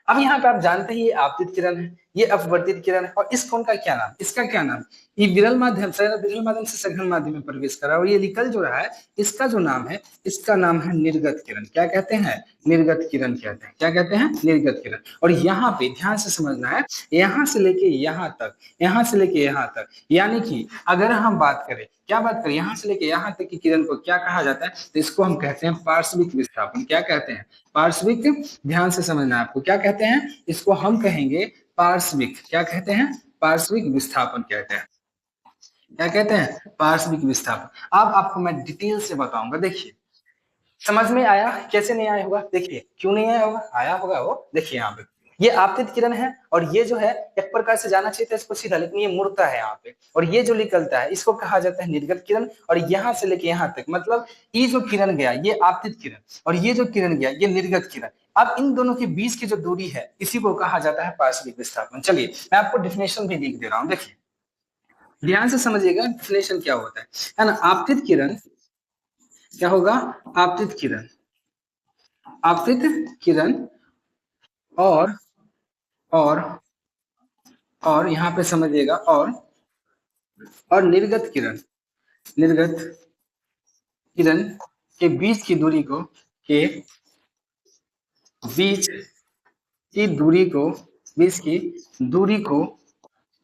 अब यहाँ पे आप जानते हैं ये आपतित किरण है, ये अपवर्तित किरण है, और इस कोण का क्या नाम, इसका क्या नाम, ये विरल माध्यम से, विरल माध्यम से सघन माध्यम में प्रवेश कर रहा है, और ये निकल जो रहा है, इसका जो नाम है, इसका नाम है निर्गत किरण। क्या कहते हैं, निर्गत किरण कहते हैं। क्या कहते हैं, निर्गत किरण। और यहाँ पे ध्यान से समझना है, यहाँ से लेके यहाँ तक, यहाँ से लेके यहाँ तक, यानी कि अगर हम बात करें, क्या बात करें, यहाँ से लेके यहाँ तक की किरण को क्या कहा जाता है, तो इसको हम कहते हैं पार्श्विक विस्थापन। क्या कहते हैं, पार्श्विक। ध्यान से समझना है आपको, क्या कहते हैं, इसको हम कहेंगे पार्श्विक। क्या कहते हैं, पार्श्विक विस्थापन कहते हैं। क्या कहते हैं, पार्श्विक विस्थापन। अब आपको मैं डिटेल से बताऊंगा, देखिए समझ में आया, कैसे नहीं आया होगा, देखिए क्यों नहीं आया होगा, आया होगा वो, देखिए यहाँ पे ये आपतित किरण है, और ये जो है एक प्रकार से जाना चाहिए था इसको सीधा, लेकिन ये मुड़ता है यहाँ पे, और ये जो निकलता है इसको कहा जाता है निर्गत किरण। और यहाँ से लेके यहाँ तक, मतलब ये जो किरण गया ये आपतित किरण, और ये जो किरण गया ये निर्गत किरण। अब इन दोनों के बीच की जो दूरी है इसी को कहा जाता है पार्श्विक विस्थापन। चलिए मैं आपको डिफिनेशन भी लिख दे रहा हूँ, देखिए ध्यान से समझिएगा डिफिनेशन क्या होता है ना। आपतित किरण क्या होगा, आपतित किरण, आपतित किरण, और और और यहाँ पे समझिएगा, और निर्गत किरण, निर्गत किरण के बीच की दूरी को, के बीच की दूरी को, बीच की दूरी को,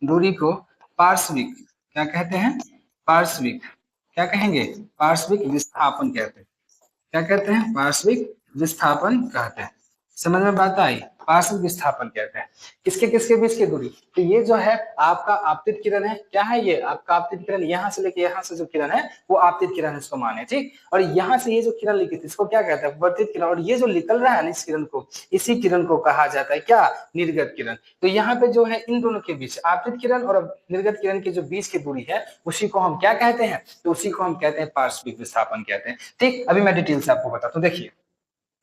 दूरी को पार्श्विक क्या कहते हैं, पार्श्विक क्या कहेंगे, पार्श्विक विस्थापन कहते हैं। क्या कहते हैं, पार्श्विक विस्थापन कहते हैं। समझ में बात आई, पार्श्विक विस्थापन कहते हैं। किसके किसके बीच की दूरी, तो ये जो है आपका आपतित किरण है, क्या है ये आपका आपतित किरण, यहाँ से लेके यहाँ से जो किरण है वो आपतित किरण है, इसको माने, ठीक। और यहाँ से ये जो किरण लिखी थी इसको क्या कहते हैं, अपवर्तित किरण। और ये जो निकल रहा है ना इस किरण को, इसी किरण को कहा जाता है क्या, निर्गत किरण। तो यहाँ पे जो है इन दोनों के बीच, आपतित किरण और निर्गत किरण के जो बीच की दूरी है उसी को हम क्या कहते हैं, तो उसी को हम कहते हैं पार्श्विक विस्थापन कहते हैं, ठीक। अभी मैं डिटेल से आपको बताता हूँ, देखिए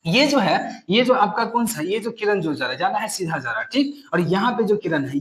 ये जो है, ये जो आपका कौन सा, ये जो किरण जो जा रहा है, जाना है सीधा जा रहा है, ठीक। और यहाँ पे जो किरण है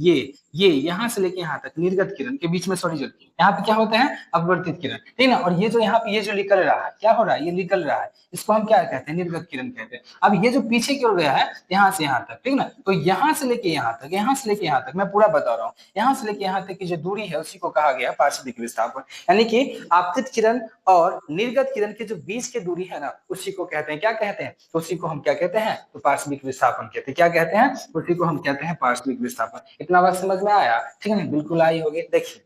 ये यहाँ से लेके यहाँ तक, निर्गत किरण के बीच में, सॉरी, जो यहाँ पे क्या होता है, अपवर्तित किरण, ठीक ना। और ये जो यहाँ पे ये जो निकल रहा है, क्या हो रहा है, ये निकल रहा है, इसको हम क्या कहते हैं, निर्गत किरण कहते हैं। अब ये जो पीछे की ओर गया है यहाँ से यहाँ तक, ठीक ना, तो यहाँ से लेके यहाँ तक, यहाँ से लेके यहाँ तक, मैं पूरा बता रहा हूँ, यहाँ से लेके यहाँ तक की जो दूरी है उसी को कहा गया पार्श्विक विस्थापन। यानी कि आपतित किरण और निर्गत किरण के जो बीच की दूरी है ना उसी को कहते हैं, क्या कहते हैं, तो उसी को हम क्या कहते हैं, तो पार्श्विक विस्थापन कहते हैं। क्या कहते हैं, उसी को हम कहते हैं पार्श्विक विस्थापन। इतना बात समझ में आया, ठीक है ना, बिल्कुल आई होगी। देखिए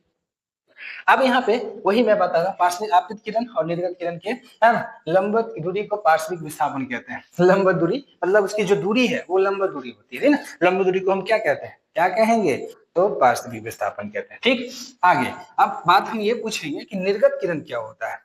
अब यहाँ पे वही मैं बता रहा, पार्श्विक आपतित किरण और निर्गत किरण के, है ना, लंबवत दूरी को पार्श्विक विस्थापन कहते हैं। लंबवत दूरी मतलब उसकी जो दूरी है वो लंबवत दूरी होती है ना, लंबवत दूरी को हम क्या कहते हैं, क्या कहेंगे, तो पार्श्विक विस्थापन कहते हैं, ठीक। आगे अब बात हम ये पूछेंगे कि निर्गत किरण क्या होता है,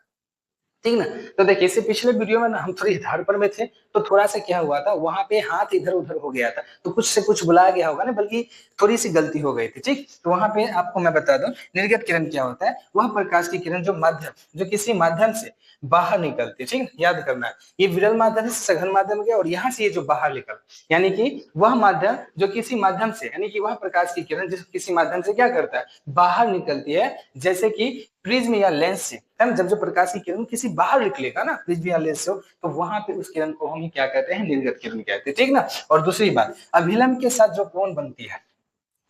ठीक ना। तो देखिए इससे पिछले वीडियो में ना हम थोड़ी इधर पर में थे, तो थोड़ा सा क्या हुआ था, वहां पे हाथ इधर उधर हो गया था, तो कुछ से कुछ बुलाया गया होगा ना, बल्कि थोड़ी सी गलती हो गई थी, ठीक। तो वहां पे आपको मैं बता दूं, निर्गत किरण क्या होता है, वह प्रकाश की किरण जो माध्यम, जो किसी माध्यम से बाहर निकलती है, ठीक, याद करना है। ये विरल माध्यम से सघन माध्यम गया, और यहाँ से ये जो बाहर निकल, यानी कि वह माध्यम जो किसी माध्यम से, यानी कि वह प्रकाश की किरण जो किसी माध्यम से क्या करता है, बाहर निकलती है, जैसे कि प्रिज्म या लेंस से, है ना। जब जो प्रकाश की किरण किसी बाहर निकलेगा ना प्रिज्म या लेंस से, तो वहां पे उस किरण को हम क्या कहते हैं, निर्गत किरण कहते हैं, ठीक ना। और दूसरी बात, अभिलंब के साथ जो कोण बनती है,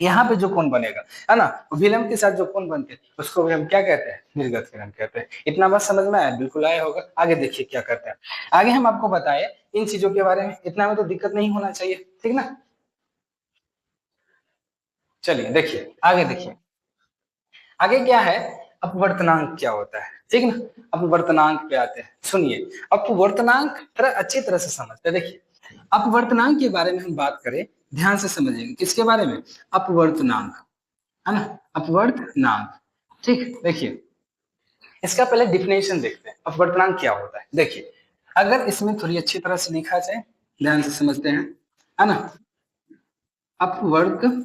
यहाँ पे जो कोण बनेगा, है ना, विलंब के साथ जो कोण बनते हैं उसको भी हम क्या कहते हैं, निर्गत किरण कहते हैं। इतना बात समझ में आया, बिल्कुल आया होगा। आगे देखिए क्या करते हैं, आगे हम आपको बताए इन चीजों के बारे में, इतना में तो दिक्कत नहीं होना चाहिए, ठीक ना। चलिए देखिए आगे, देखिए आगे क्या है, अपवर्तनांक क्या होता है, ठीक ना। अपवर्तनांक पे आते हैं, सुनिए। अपवर्तनांक थोड़ा अच्छी तरह से समझते हैं। देखिए अपवर्तनांक के बारे में हम बात करें, ध्यान से समझिएगा, किसके बारे में, अपवर्तनांक, है ना, अपवर्तनांक, ठीक। देखिए इसका पहले डिफिनेशन देखते हैं, अपवर्तनांक क्या होता है। देखिए अगर इसमें थोड़ी अच्छी तरह से लिखा जाए, ध्यान से समझते हैं, है ना, अपवर्तनांक,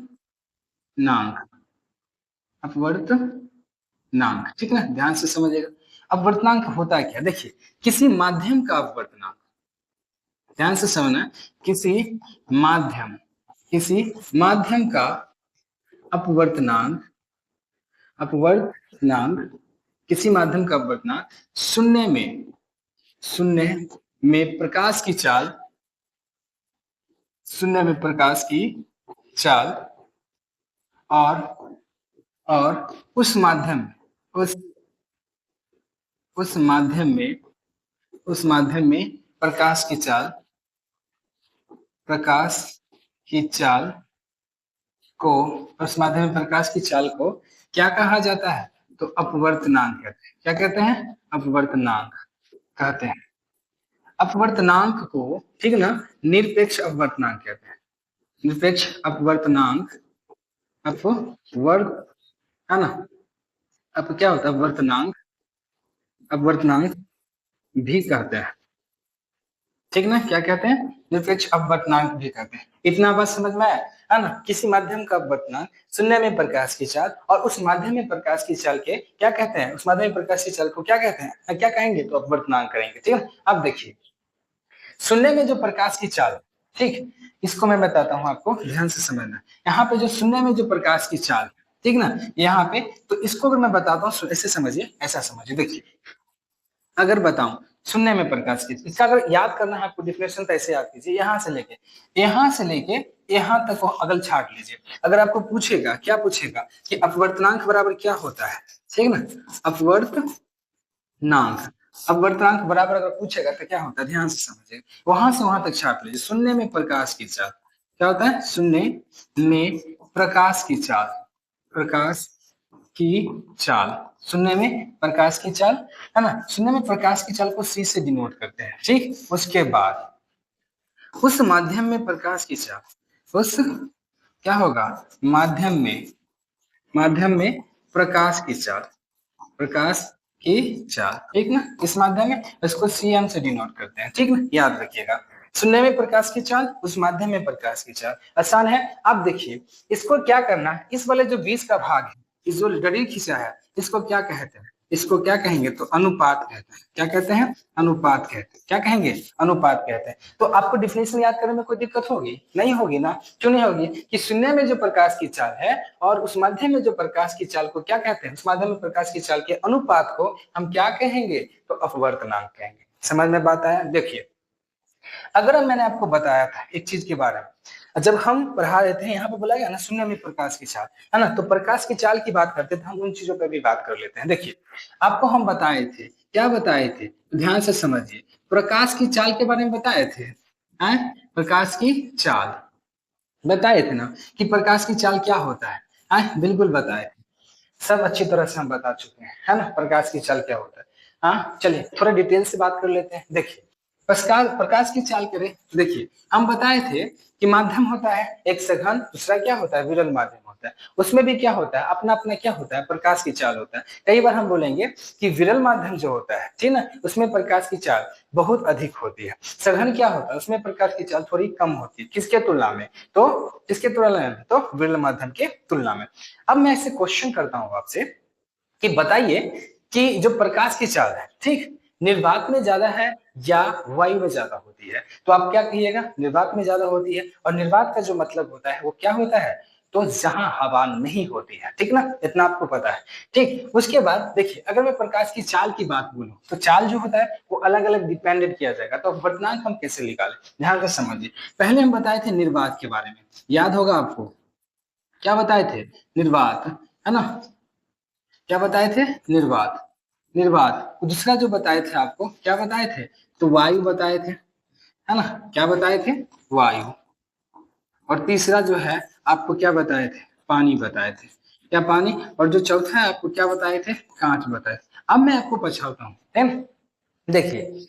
अपवर्तनांक, ठीक है ना, ध्यान से समझिएगा। अपवर्तनांक होता है क्या, देखिए किसी माध्यम का अपवर्तनांक, ध्यान से समझना, किसी माध्यम किसी माध्यम का अपवर्तनांक, अपवर्तनांक किसी माध्यम का अपवर्तनांक शून्य में प्रकाश की चाल, शून्य में प्रकाश की चाल और उस माध्यम उस उस माध्यम में उस माध्यम में प्रकाश की चाल को उस माध्यम में प्रकाश की चाल को क्या कहा जाता है, तो अपवर्तनांक कहते हैं। क्या कहते हैं, अपवर्तनांक कहते हैं। अपवर्तनांक को, ठीक ना, निरपेक्ष अपवर्तनांक कहते हैं। निरपेक्ष अपवर्तनांक, अपवर्त, है ना, अब क्या होता है अपवर्तनांक, अपवर्तनांक भी कहते हैं, ठीक ना, क्या कहते हैं, निरपेक्ष अपवर्तनांक भी कहते हैं। इतना बात समझ में आया, है ना। किसी माध्यम का अपवर्तनांक शून्य में प्रकाश की चाल और उस माध्यम में प्रकाश की चाल के क्या कहते हैं, उस माध्यम में प्रकाश की चाल को क्या कहते हैं, क्या कहेंगे, तो अपवर्तनांक करेंगे, ठीक है। अब देखिए शून्य में जो प्रकाश की चाल, ठीक, इसको मैं बताता हूं आपको, ध्यान से समझना। यहाँ पे जो शून्य में जो प्रकाश की चाल, ठीक ना, यहाँ पे, तो इसको अगर मैं बताता हूँ ऐसे समझिए, ऐसा समझिए, देखिए अगर बताऊं शून्य में प्रकाश की, इसका अगर याद करना है आपको डिफिनेशन तो ऐसे याद कीजिए, यहां से लेके यहां तक को अगल छाट लीजिए। अगर आपको पूछेगा, क्या पूछेगा कि अपवर्तनांक बराबर क्या होता है, ठीक ना, अपवर्तनांक, अपवर्तनांक बराबर अगर पूछेगा तो क्या होता है, ध्यान से समझिए, वहां से वहां तक छाट लीजिए। शून्य में प्रकाश की चाल क्या होता है, शून्य में प्रकाश की चाल, प्रकाश की चाल, शून्य में प्रकाश की चाल, है ना, शून्य में प्रकाश की चाल को सी से डिनोट करते हैं, ठीक। उसके बाद उस माध्यम में प्रकाश की चाल, उस क्या होगा, माध्यम में प्रकाश की चाल, प्रकाश की चाल, ठीक ना, इस माध्यम में इसको सीएम से डिनोट करते हैं, ठीक ना, याद रखिएगा। शून्य में प्रकाश की चाल, उस माध्यम में प्रकाश की चाल, आसान है। अब देखिए इसको क्या करना है, इस वाले जो 20 का भाग है, इस जो डरीर खींचा है, इसको क्या कहते हैं, इसको क्या कहेंगे, तो अनुपात कहते हैं। क्या कहते हैं, अनुपात कहते हैं। क्या कहेंगे, अनुपात कहते हैं। तो आपको डिफिनेशन याद करने में कोई दिक्कत होगी, नहीं होगी ना, क्यों नहीं होगी, कि शून्य में जो प्रकाश की चाल है और उस माध्यम में जो प्रकाश की चाल को क्या कहते हैं, उस माध्यम में प्रकाश की चाल के अनुपात को हम क्या कहेंगे, तो अपवर्तनांक कहेंगे। समझ में बात आया, देखिए अगर मैंने आपको बताया था एक चीज के बारे में, जब हम पढ़ा रहे थे यहाँ पे बोला गया ना शून्य में प्रकाश की चाल, है ना, तो प्रकाश की चाल की बात करते थे, हम उन चीजों पर भी बात कर लेते हैं। देखिए आपको हम बताए थे, क्या बताए थे, ध्यान से समझिए, प्रकाश की चाल के बारे में बताए थे, प्रकाश की चाल बताए थे ना, कि प्रकाश की चाल क्या होता है, बिल्कुल बताए थे, सब अच्छी तरह से हम बता चुके हैं, है ना, प्रकाश की चाल क्या होता है। हाँ चलिए थोड़ा डिटेल से बात कर लेते हैं। देखिए प्रकाश प्रकाश की चाल करें, देखिए हम बताए थे कि माध्यम होता है एक सघन, दूसरा क्या होता है, विरल माध्यम होता है। उसमें भी क्या होता है, अपना अपना क्या होता है, प्रकाश की चाल होता है। कई बार हम बोलेंगे कि विरल माध्यम जो होता है, ठीक ना, उसमें प्रकाश की चाल बहुत अधिक होती है। सघन क्या होता है, उसमें प्रकाश की चाल थोड़ी कम होती है, किसके तुलना में, तो किसके तुलना में, तो विरल माध्यम के तुलना में। अब मैं ऐसे क्वेश्चन करता हूं आपसे कि बताइए कि जो प्रकाश की चाल है, ठीक, निर्वात में ज्यादा है या वायु में ज्यादा होती है, तो आप क्या कहिएगा, निर्वात में ज्यादा होती है। और निर्वात का जो मतलब होता है वो क्या होता है, तो जहां हवा नहीं होती है, ठीक ना, इतना आपको पता है, ठीक। उसके बाद देखिए अगर मैं प्रकाश की चाल की बात बोलूं, तो चाल जो होता है वो अलग अलग डिपेंडेंट किया जाएगा। तो अपवर्तनांक हम कैसे निकालें, ध्यान से समझिए। पहले हम बताए थे निर्वात के बारे में, याद होगा आपको, क्या बताए थे, निर्वात, है ना, क्या बताए थे, निर्वात, निर्वात। दूसरा जो बताए थे आपको, क्या बताए थे, तो वायु बताए थे, है ना, क्या बताए थे, वायु। और तीसरा जो है आपको क्या बताए थे, पानी बताए थे, क्या, पानी। और जो चौथा है आपको क्या बताए थे, कांच बताए थे। अब मैं आपको पूछाता हूँ, है ना, देखिए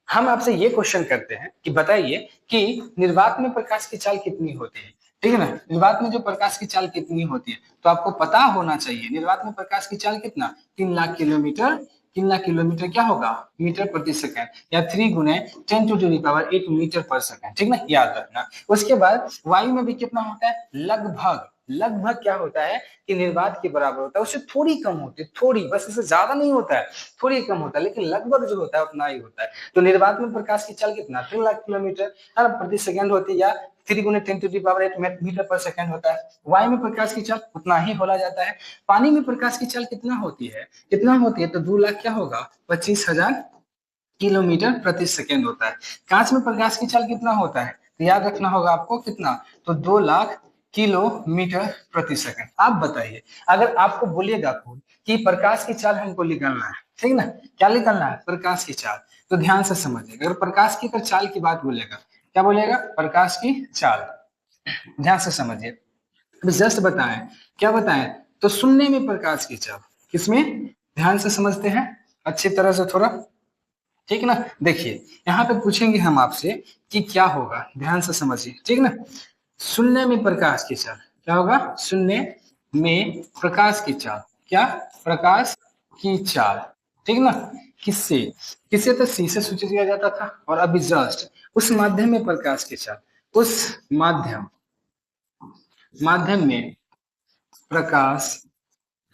हम आपसे ये क्वेश्चन करते हैं कि बताइए कि निर्वात में प्रकाश की चाल कितनी होती है, ठीक है ना, निर्वात में जो प्रकाश की चाल कितनी होती है, तो आपको पता होना चाहिए निर्वात में प्रकाश की चाल कितना, 3 लाख किलोमीटर, 3 लाख किलोमीटर क्या होगा, मीटर प्रति सेकंड, या 3 गुने 10⁸ मीटर पर सेकंड, ठीक ना, याद रखना। उसके बाद वायु में भी कितना होता है, लगभग लगभग क्या होता है कि निर्वात के बराबर होता है, उससे थोड़ी कम होती है, थोड़ी, बस इससे ज्यादा नहीं होता है, थोड़ी कम होता है, लेकिन लगभग जो होता है उतना ही होता है। तो निर्वात में प्रकाश की चाल कितना, 3 लाख किलोमीटर प्रति सेकंड होती है, या 3 × 10⁸ मीटर पर सेकंड होता है। वायु में प्रकाश की चाल उतना ही बोला जाता है। पानी में प्रकाश की चाल कितना होती है, कितना होती है, तो 2 लाख क्या होगा, 25,000 किलोमीटर प्रति सेकंड होता है। कांच में प्रकाश की चाल कितना होता है, तो याद रखना होगा आपको कितना, तो 2 लाख किलोमीटर प्रति सेकंड। आप बताइए, अगर आपको बोलिएगा कोई कि प्रकाश की चाल हमको निकालना है, ठीक ना, क्या निकालना है, प्रकाश की चाल, तो ध्यान से समझिएगा, अगर प्रकाश की चाल की बात बोलेगा, क्या बोलेगा, प्रकाश की चाल, ध्यान से समझिए। जस्ट बताएं, क्या बताएं, तो शून्य में प्रकाश की चाल, किसमें, ध्यान से समझते हैं अच्छी तरह से थोड़ा, ठीक ना। देखिए यहाँ पे पूछेंगे हम आपसे कि क्या होगा, ध्यान से समझिए, ठीक ना। शून्य में प्रकाश की चाल क्या होगा, शून्य में प्रकाश की चाल, क्या, प्रकाश की चाल, ठीक ना। किससे, किससे, तो सी से सूचित किया जाता था, और अभी जस्ट उस माध्यम में प्रकाश की चाल, उस माध्यम, माध्यम में प्रकाश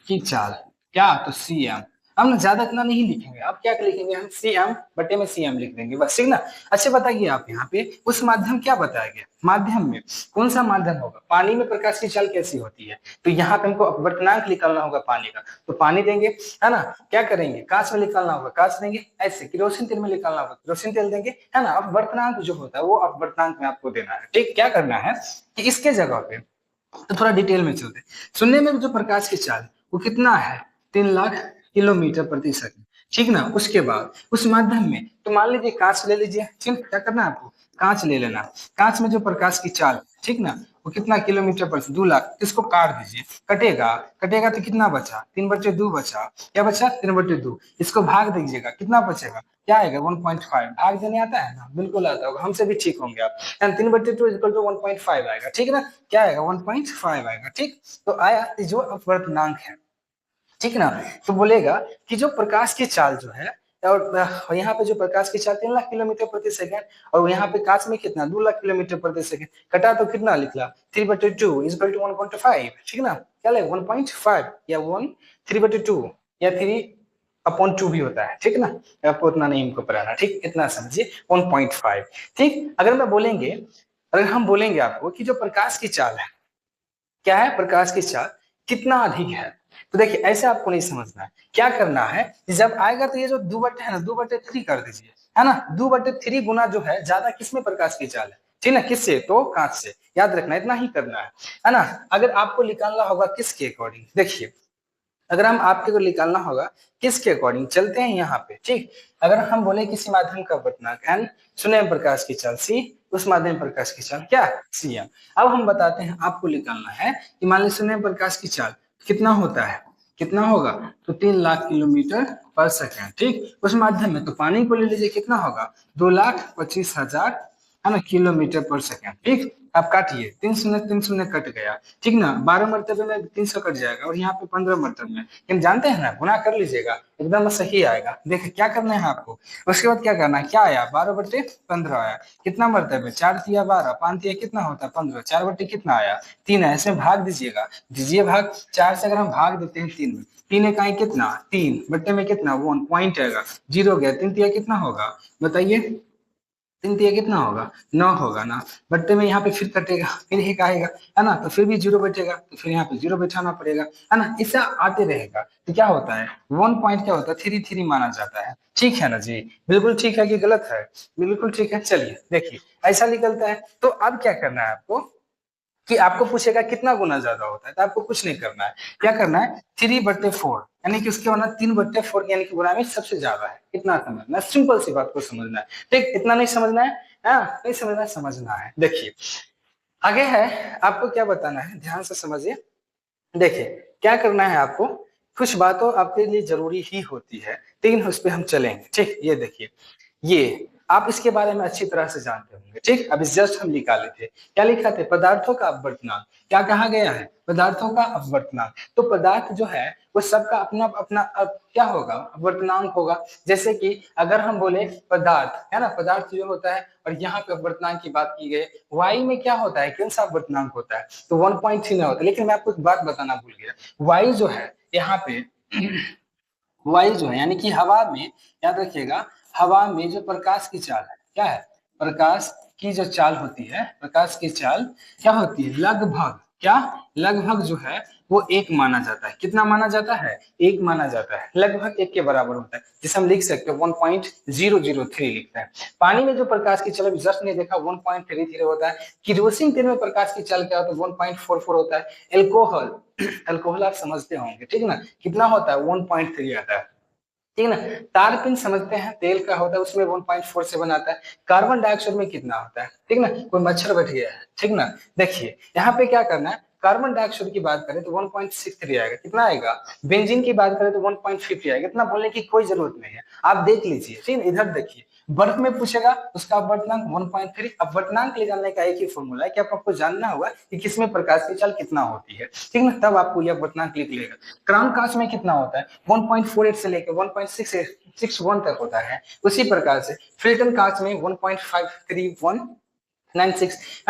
की चाल, क्या, तो सीएम। हम ज्यादा इतना नहीं लिखेंगे, अब क्या लिखेंगे हम, सीएम बटे में सीएम लिख देंगे बस, ठीक ना। अच्छा बताइए आप यहाँ पे उस माध्यम क्या बताया गया, माध्यम में कौन सा माध्यम होगा, पानी में प्रकाश की चाल कैसी होती है, तो यहाँ पे हमको अपवर्तनांक निकालना होगा पानी का, तो पानी देंगे, है ना। क्या करेंगे, कांच में निकालना होगा, कांच देंगे, ऐसे केरोसिन तेल में निकालना होगा, केरोसिन तेल देंगे, है ना। अपवर्तनांक जो होता है वो अपवर्तनांक में आपको देना है, ठीक। क्या करना है कि इसके जगह पे, तो थोड़ा डिटेल में चलते, शून्य में जो प्रकाश की चाल वो कितना है, 3 लाख किलोमीटर प्रति सेकंड, ठीक ना। उसके बाद उस माध्यम में, तो मान लीजिए कांच ले लीजिए, ठीक, क्या करना है आपको, कांच ले लेना, कांच में जो प्रकाश की चाल, ठीक ना, वो कितना किलोमीटर पर, 2 लाख, इसको काट दीजिए, कटेगा, कटेगा तो कितना बचा, 3/2 बचा, क्या बचा, 3/2, इसको भाग दीजिएगा, कितना बचेगा, क्या आएगा, 1.5, भाग देने आता है ना, बिल्कुल आता होगा, हमसे भी ठीक होंगे आप, 3/2 इक्वल टू 1.5 आएगा, ठीक है ना, क्या आएगा, 1.5 आएगा, ठीक। तो आया जो अपवर्तनांक है, ठीक ना। तो बोलेगा कि जो प्रकाश की चाल जो है, और यहाँ पे जो प्रकाश की चाल 3 लाख किलोमीटर प्रति सेकंड, और यहाँ पे कांच में कितना, 2 लाख किलोमीटर प्रति सेकंड, कटा तो कितना लिखला, 3/2 इज इक्वल टू 1.5, ठीक ना, क्या लगे 1.5 या 3/2 या 3/2 भी होता है, ठीक ना। आपको उतना नहीं इनको पढ़ाना, ठीक, इतना समझिए 1.5, ठीक। अगर मैं बोलेंगे, अगर हम बोलेंगे आपको कि जो प्रकाश की चाल है, क्या है, प्रकाश की चाल कितना अधिक है, तो देखिए ऐसे आपको नहीं समझना है, क्या करना है, जब आएगा तो ये जो 2 बटे है ना, 2/3 कर दीजिए, है ना, 2/3 गुना जो है ज्यादा किसमें प्रकाश की चाल है, ठीक ना, किससे, तो कांच से, याद रखना, इतना ही करना है ना। अगर आपको निकालना होगा किसके अकॉर्डिंग, देखिए अगर हम आपके को निकालना होगा किसके अकॉर्डिंग, चलते हैं यहाँ पे, ठीक। अगर हम बोले किसी माध्यम का अपवर्तनांक एन, शून्य प्रकाश की चाल सी, उस माध्यम प्रकाश की चाल क्या, सीएम। अब हम बताते हैं, आपको निकालना है कि मान लीजिए शून्य प्रकाश की चाल कितना होता है, कितना होगा, तो 3 लाख किलोमीटर पर सेकेंड, ठीक। उस माध्यम में तो पानी को ले लीजिए, कितना होगा, 2,25,000, है ना, किलोमीटर पर सेकेंड, ठीक। आप काटिए, 3 शून्य कट गया, ठीक ना, 12 मरतबे में 300 कट जाएगा, और यहाँ पे 15 मरतबे में, लेकिन जानते हैं ना, गुना कर लीजिएगा, एकदम सही आएगा। देखिए क्या करना है आपको, उसके बाद क्या करना है, क्या आया, 12/15 आया, कितना मरतबे, 4×3 = 12, 5×3 कितना होता है 15, 4 कितना आया, 3 है, ऐसे भाग दीजिएगा, दीजिए भाग, 4 से अगर हम भाग देते हैं 3 में, 3 कितना, 3 बट्टे में कितना, 1 पॉइंट आएगा, 0 गया, 3×3 कितना होगा, बताइए, 3×3 कितना होगा, 9 होगा ना, बट्टे में यहाँ पे फिर कटेगा, फिर एक आएगा, है ना, तो फिर भी 0 बचेगा, तो फिर यहाँ पे 0 बैठाना पड़ेगा, है ना, इससे आते रहेगा, तो क्या होता है, 1 पॉइंट क्या होता है, 3×3 माना जाता है, ठीक है ना जी, बिल्कुल ठीक है कि गलत है, बिल्कुल ठीक है। चलिए देखिए ऐसा निकलता है, तो अब क्या करना है आपको, कि आपको पूछेगा कितना गुना ज्यादा होता है, तो आपको कुछ नहीं करना है, क्या करना है, 3/4, यानी कि उसके बाद 3/4 यानी कि गुना में सबसे ज्यादा है, इतना समझना है, सिंपल सी बात को समझना है, ठीक, इतना नहीं समझना है, हाँ नहीं समझना है, समझना है। देखिए आगे है, आपको क्या बताना है, ध्यान से समझिए। देखिए क्या करना है आपको, कुछ बातों आपके लिए जरूरी ही होती है, लेकिन उस पर हम चलेंगे, ठीक। ये देखिए, ये आप इसके बारे में अच्छी तरह से जानते होंगे, ठीक। अभी जस्ट हम निकाले थे, क्या लिखा थे, पदार्थों का अपवर्तनांक। क्या कहा गया है, पदार्थों का अपवर्तनांक। तो पदार्थ जो है वो सबका अपना अपना क्या होगा, अपवर्तनांक होगा। जैसे कि अगर हम बोले पदार्थ है ना, पदार्थ जो होता है, और यहाँ पे अपवर्तनांक की बात की गई, वायु में क्या होता है, कौन सा अपवर्तनांक होता है, तो 1.3 होता है। लेकिन मैं आपको एक बात बताना भूल गया, वायु जो है यहाँ पे वायु जो है यानी कि हवा में, याद रखिएगा, हवा में जो प्रकाश की चाल है, क्या है, प्रकाश की जो चाल होती है, प्रकाश की चाल क्या होती है, लगभग, क्या, लगभग जो है वो एक माना जाता है। कितना माना जाता है, एक माना जाता है, लगभग एक के बराबर होता है, जिसे हम लिख सकते हैं 1.003 लिखता है। पानी में जो प्रकाश की चाल जस्ट ने देखा 1.33 होता है। किरोसिन तेल में प्रकाश की चाल क्या होता है, 1.44 होता है। एल्कोहल, अल्कोहल आप समझते होंगे, ठीक ना, कितना होता है, 1.3 आता है, ठीक ना। तारपीन समझते हैं, तेल का होता है, उसमें 1.47 आता है। कार्बन डाइऑक्साइड में कितना होता है, ठीक ना, कोई मच्छर बैठ गया है, ठीक ना। देखिए यहाँ पे क्या करना है, कार्बन डाइऑक्साइड की बात करें तो 1.63 आएगा, कितना आएगा। बेंजीन की बात करें तो 1.50 आएगा। इतना बोलने की कोई जरूरत नहीं है, आप देख लीजिए, ठीक, इधर देखिए। बर्फ में पूछेगा उसका अपवर्तनांक 1.3। अपवर्तनांक ले जानने का एक ही फॉर्मूला है कि आपको जानना होगा कि किसमें प्रकाश की चाल कितना होती है, ठीक ना, तब आपको यह अपवर्तनांक लिख लेगा। क्राउन कांच में कितना होता है, 1.48 से लेकर 1.661 तक होता है। उसी प्रकार से फिल्टन कांच में 1.53196 है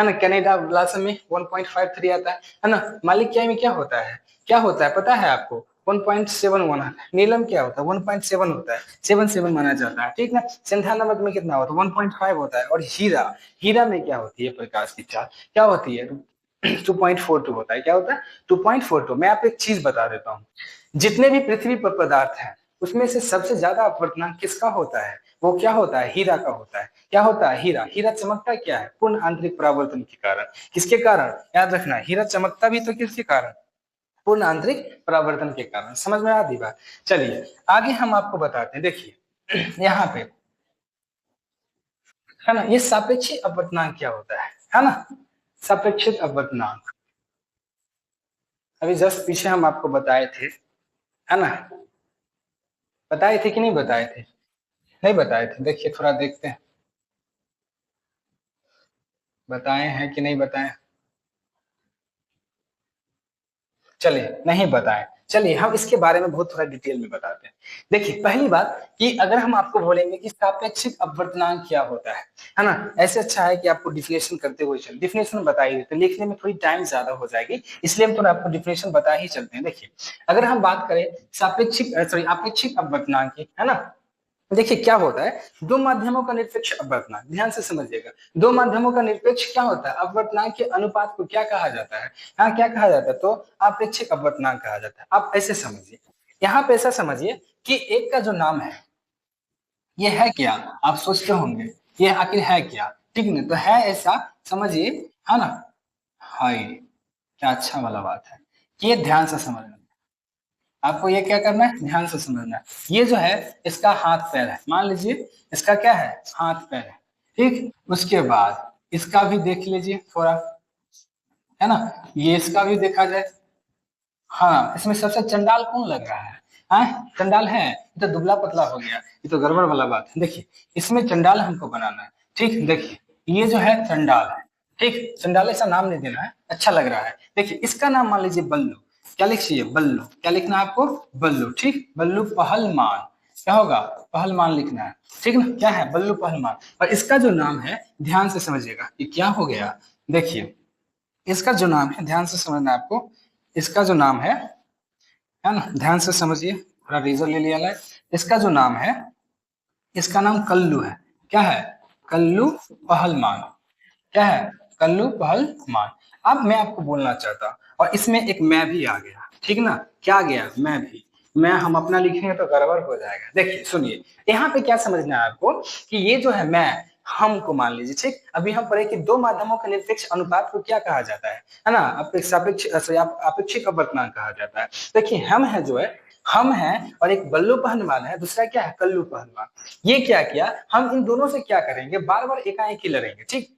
ना। कनाडा ब्लासम में 1.53 आता है ना। मालिक में क्या होता है, क्या होता है पता है आपको, 1.71 आता है। नीलम क्या होता है, 1.7 होता है, 77 माना जाता है, ठीक ना। सिंधा नमक में कितना होता है, 1.5 होता है। और हीरा, हीरा में क्या होती है प्रकाश की चाल, क्या होती है, 2.42 होता है। क्या होता है, 2.42। मैं आपको एक चीज बता देता हूँ, जितने भी पृथ्वी पर पदार्थ हैं उसमें से सबसे ज्यादा अपवर्तनांक किसका होता है, वो क्या होता है, हीरा का होता है। क्या होता है, हीरा। हीरा चमकता क्या है, पूर्ण आंतरिक परावर्तन के कारण। किसके कारण, याद रखना, हीरा चमकता भी तो किसके कारण, पूर्ण आंतरिक परावर्तन के कारण। समझ में आ रही बात। चलिए आगे हम आपको बताते हैं, देखिए यहाँ पे है ना, ये सापेक्षिक अपवर्तनांक क्या होता है ना। सापेक्षिक अपवर्तनांक अभी जस्ट पीछे हम आपको बताए थे, है ना, बताए थे कि नहीं बताए थे, नहीं बताए थे। देखिए थोड़ा देखते हैं, बताए हैं कि नहीं बताए। चलिए नहीं बताएं, चलिए हम इसके बारे में बहुत थोड़ा डिटेल में बताते हैं। देखिए पहली बात कि अगर हम आपको बोलेंगे कि सापेक्षिक अपवर्तनांक क्या होता है ना, ऐसे अच्छा है कि आपको डिफिनेशन करते हुए चल, डिफिनेशन बता ही देते, लिखने में थोड़ी टाइम ज्यादा हो जाएगी, इसलिए हम थोड़ा आपको डिफिनेशन बता ही चलते हैं। देखिए अगर हम बात करें सापेक्षिक सॉरी अपेक्षिक अपवर्तनांक की, है ना, देखिए क्या होता है, दो माध्यमों का निरपेक्ष अपवर्तनांक, ध्यान से समझिएगा। दो माध्यमों का निरपेक्ष क्या होता है, अपवर्तनांक के अनुपात को क्या कहा जाता है, हाँ क्या कहा जाता है, तो अपेक्षिक अपवर्तनांक कहा जाता है। आप ऐसे समझिए, यहाँ पे ऐसा समझिए कि एक का जो नाम है ये है क्या, आप सोचते होंगे ये आखिर है क्या, ठीक है, तो है ऐसा समझिए, है ना। हाय क्या अच्छा वाला बात है, ये ध्यान से समझना, आपको ये क्या करना है, ध्यान से समझना है। ये जो है इसका हाथ पैर है, मान लीजिए इसका क्या है, हाथ पैर है, ठीक। उसके बाद इसका भी देख लीजिए थोड़ा, है ना, ये इसका भी देखा जाए। हाँ इसमें सबसे चंडाल कौन लग रहा है, हाँ चंडाल है, ये तो दुबला पतला हो गया, ये तो गड़बड़ वाला बात है। देखिए इसमें चंडाल हमको बनाना है, ठीक। देखिए ये जो है चंडाल है, ठीक, चंडाल ऐसा नाम नहीं देना है, अच्छा लग रहा है। देखिए इसका नाम मान लीजिए बल्लू, क्या लिखिए बल्लू, क्या लिखना है आपको, बल्लू, ठीक। बल्लू पहलमान, क्या होगा, पहलमान लिखना है, ठीक ना, क्या है, बल्लू पहलमान। और इसका जो नाम है ध्यान से समझिएगा, ये क्या हो गया, देखिए इसका जो नाम है, ध्यान से समझना है आपको, इसका जो नाम है ना, ध्यान से समझिए, थोड़ा रीजन ले लिया है। इसका जो नाम है, इसका नाम कल्लू है, क्या है, कल्लू पहलमान, क्या है, कल्लू पहलमान। अब मैं आपको बोलना चाहता, और इसमें एक मैं भी आ गया, ठीक ना, क्या आ गया, मैं भी, मैं हम अपना लिखेंगे तो गड़बड़ हो जाएगा। देखिए सुनिए, यहाँ पे क्या समझना है आपको कि ये जो है मैं, हम को मान लीजिए, ठीक। अभी हम पढ़े कि दो माध्यमों के निरपेक्ष अनुपात को क्या कहा जाता है ना, अपेक्षिक अपवर्तनांक कहा जाता है। देखिए हम है जो है, हम है, और एक बल्लू पहलवान है, दूसरा क्या है, कल्लू पहलवान। ये क्या किया, हम इन दोनों से क्या करेंगे, बार बार एकाएक ही लड़ेंगे, ठीक।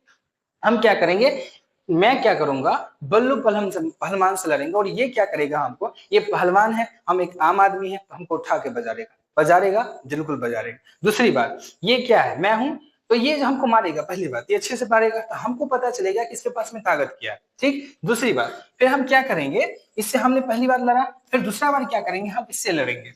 हम क्या करेंगे, मैं क्या करूंगा, बल्लू पहलवान से लड़ेंगे, और ये क्या करेगा हमको, ये पहलवान है, हम एक आम आदमी है, तो हमको उठा के बजा देगा, बजा देगा, बिल्कुल बजा देगा। दूसरी बात, ये क्या है, मैं हूं, तो ये जो हमको मारेगा, पहली बात ये अच्छे से मारेगा तो हमको पता चलेगा कि इसके पास में ताकत क्या है। ठीक, दूसरी बात फिर हम क्या करेंगे, इससे हमने पहली बार लड़ा, फिर दूसरा बार क्या करेंगे, हम इससे लड़ेंगे।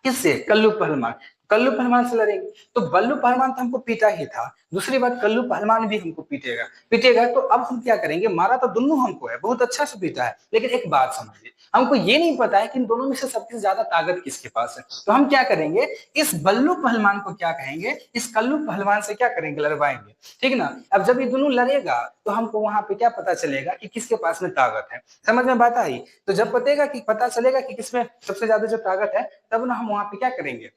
किससे? कल्लू पहलवान। कल्लू पहलवान से लड़ेंगे तो बल्लू पहलवान तो हमको पीटा ही था, दूसरी बात कल्लू पहलवान भी हमको पीटेगा। पीटेगा तो अब हम क्या करेंगे, मारा तो दोनों हमको है, बहुत अच्छा से पीटा है, लेकिन एक बात समझिए, हमको ये नहीं पता है कि इन दोनों में से सबसे ज्यादा ताकत किसके पास है। तो हम क्या करेंगे, इस बल्लू पहलवान को क्या कहेंगे, इस कल्लू पहलवान से क्या करेंगे, लड़वाएंगे। ठीक ना। अब जब ये दोनों लड़ेगा तो हमको वहां पे क्या पता चलेगा कि किसके पास में ताकत है। समझ में बात आई? तो जब पता चलेगा कि किसमें सबसे ज्यादा जो ताकत है, तब ना हम वहां पे क्या करेंगे,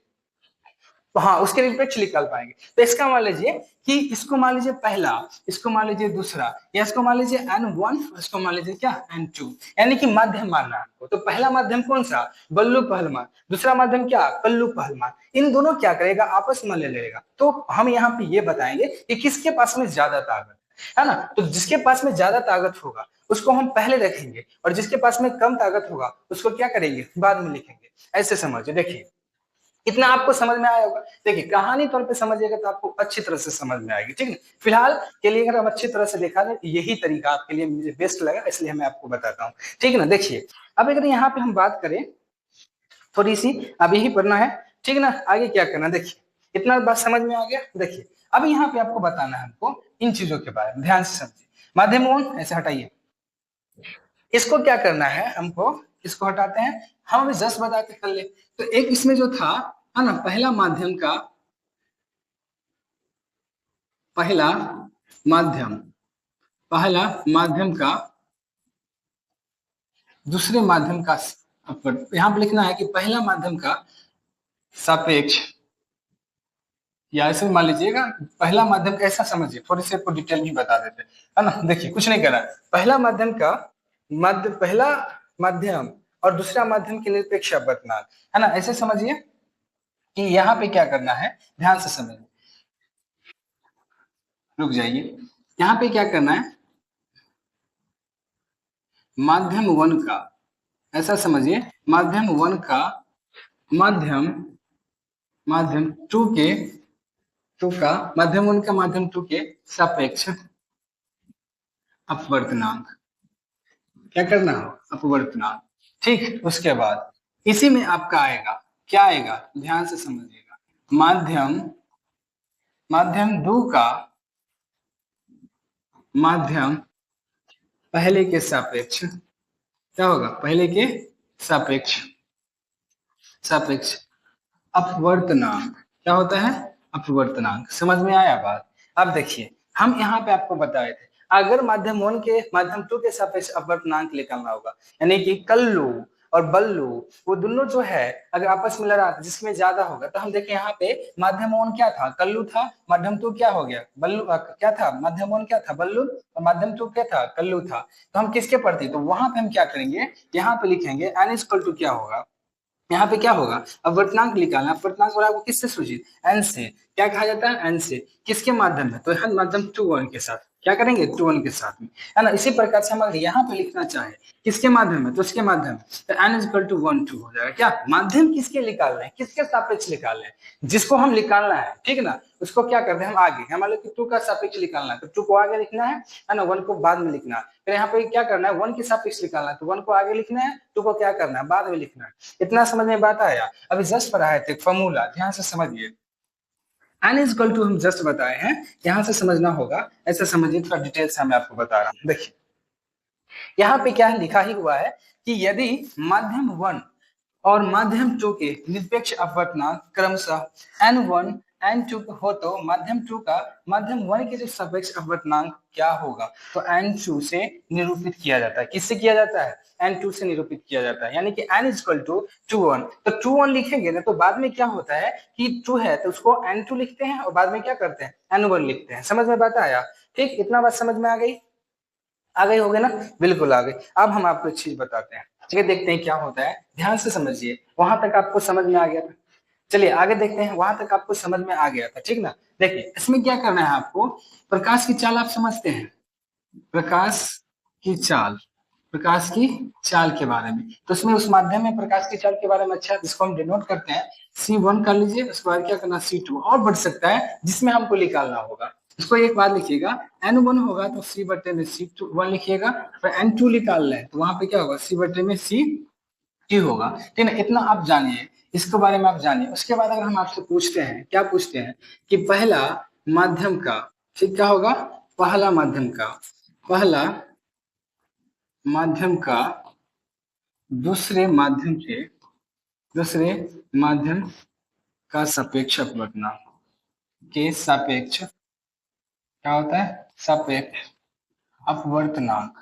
तो हाँ उसके निरपेक्ष निकाल पाएंगे। तो इसका मान लीजिए कि इसको मान लीजिए पहला, इसको मान लीजिए दूसरा, या इसको मान लीजिए N1, इसको मान लीजिए क्या N2, यानी कि माध्यम मानना है हमको। तो पहला माध्यम कौन सा, बल्लू पहलवान, दूसरा माध्यम क्या, कल्लू पहलवान। इन दोनों क्या करेगा, आपस में ले लेगा। तो हम यहाँ पे ये बताएंगे कि किसके पास में ज्यादा ताकत है ना। तो जिसके पास में ज्यादा ताकत होगा उसको हम पहले रखेंगे, और जिसके पास में कम ताकत होगा उसको क्या करेंगे, बाद में लिखेंगे। ऐसे समझिए, देखिए इतना आपको समझ में आया होगा। देखिए कहानी तौर पे समझिएगा तो आपको अच्छी तरह से समझ में आएगी। ठीक है, फिलहाल के लिए अगर हम अच्छी तरह से देखा जाए यही तरीका आपके लिए मुझे बेस्ट लगा, इसलिए मैं आपको बताता हूँ। ठीक है ना। देखिए अब अगर यहाँ पे हम बात करें थोड़ी सी, अब यही पढ़ना है। ठीक है ना, आगे क्या करना, देखिए इतना बात समझ में आ गया। देखिए अब यहाँ पे आपको बताना है हमको इन चीजों के बारे में, ध्यान से समझिए। माध्यम कौन, ऐसे हटाइए, इसको क्या करना है हमको, इसको हटाते हैं, हम अभी 10 बता के कर ले। तो एक इसमें जो था है ना, पहला माध्यम पहला माध्यम का दूसरे माध्यम का अपवर्त, यहां पर लिखना है कि पहला माध्यम का सापेक्ष, या ऐसे मान लीजिएगा पहला माध्यम का, ऐसा समझिए थोड़ी सी आपको डिटेल भी बता देते है ना। देखिए कुछ नहीं करना, पहला माध्यम का पहला माध्यम और दूसरा माध्यम के निरपेक्ष अपवर्तनांक, है ना। ऐसे समझिए कि यहाँ पे क्या करना है, ध्यान से समझिए, रुक जाइए, यहाँ पे क्या करना है, माध्यम वन का, ऐसा समझिए माध्यम वन का माध्यम माध्यम टू का माध्यम वन का माध्यम टू के सापेक्ष अपवर्तनांक, क्या करना हो, अपवर्तनांक। ठीक, उसके बाद इसी में आपका आएगा, क्या आएगा, ध्यान से समझिएगा, माध्यम माध्यम दो का माध्यम पहले के सापेक्ष, क्या होगा, पहले के सापेक्ष सापेक्ष अपवर्तनांक, क्या होता है, अपवर्तनांक। समझ में आया बात? अब देखिए हम यहाँ पे आपको बताए थे, अगर माध्यम वन के माध्यम टू के सापेक्ष अपवर्तनांक निकालना होगा, यानी कि कल्लू और बल्लू वो दोनों जो है अगर आपस में लड़ा जिसमें ज्यादा होगा, तो हम देखें यहाँ पे माध्यम वन क्या था, कल्लू था, माध्यम टू क्या हो गया, बल्लू क्या था, माध्यम वन क्या था, बल्लू, और माध्यम टू क्या था, कल्लू था। तो हम किसके प्रति, तो वहां पे हम क्या करेंगे, यहाँ पे लिखेंगे n इक्वल टू क्या होगा, यहाँ पे क्या होगा, अब वर्तनांक निकालना, वर्तनांक हो रहा है किससे सूचित, एन से, क्या कहा जाता है, एन से, किसके माध्यम में, तो यहाँ माध्यम टू वन के साथ, क्या करेंगे, टू वन के साथ में, है ना। इसी प्रकार से हम अगर यहाँ पे लिखना चाहे किसके माध्यम में, तो उसके माध्यम में, तो एन इज इक्वल टू 1 2 हो जाएगा। क्या माध्यम किसके निकाल रहे हैं, किसके सापेक्ष निकाल रहे हैं, जिसको हम निकालना है, ठीक है ना, उसको क्या करते हैं हम आगे, हमारे को टू का सापेक्ष निकालना है तो टू को आगे लिखना है ना, वन को बाद में लिखना है। फिर यहाँ पे क्या करना है, वन के सापेक्ष निकालना है तो वन को आगे लिखना है, टू को क्या करना है, बाद में लिखना है। इतना समझ में बात आया? अभी जस्ट पढ़ाए थे फॉर्मूला, ध्यान से समझिए, एन इज इक्वल टू हम जस्ट बताए हैं, यहाँ से समझना होगा, ऐसा समझिए, थोड़ा डिटेल से मैं आपको बता रहा हूँ। देखिए यहाँ पे क्या लिखा ही हुआ है कि यदि माध्यम वन और माध्यम टू के निरपेक्ष अपवर्तनांक क्रमशः n1 n2 हो, तो माध्यम टू का माध्यम वन के जो सापेक्ष अपवर्तनांक क्या होगा, तो n2 से निरूपित किया जाता है। किससे किया जाता है, n2 से निरूपित किया जाता है, यानी कि n इक्वल टू 2 1, तो 2 1 लिखेंगे ना, तो बाद में क्या होता है कि 2 है तो उसको n2 लिखते हैं और बाद में क्या करते हैं, n1 लिखते हैं। समझ में बात आया? ठीक, इतना बात समझ में आ गई होगी ना, बिल्कुल आ गई। अब हम आपको एक चीज बताते हैं, ठीक है, देखते हैं क्या होता है, ध्यान से समझिए, वहां तक आपको समझ में आ गया था, चलिए आगे देखते हैं, वहां तक आपको समझ में आ गया था, ठीक ना। देखिए इसमें क्या करना है आपको, प्रकाश की चाल आप समझते हैं, प्रकाश की चाल, प्रकाश की चाल के बारे में। तो उसमें उस माध्यम में प्रकाश की चाल के बारे में अच्छा, जिसको हम डिनोट करते हैं C1 कर लीजिए, उसके बाद क्या करना C2 और बढ़ सकता है जिसमें हमको निकालना होगा। इसको एक बात लिखिएगा, N1 होगा तो C बटे में C1 लिखिएगा, फिर N2 निकालना है तो वहां पे क्या होगा C बटे में C2 होगा। ठीक है, इतना आप जानिए, इसके बारे में आप जानिए। उसके बाद अगर हम आपसे पूछते हैं, क्या पूछते हैं कि पहला माध्यम का, ठीक क्या होगा, पहला माध्यम का, पहला माध्यम का दूसरे माध्यम से, दूसरे माध्यम का सापेक्ष अपवर्तनांक के सापेक्ष क्या होता है, सापेक्ष अपवर्तनांक।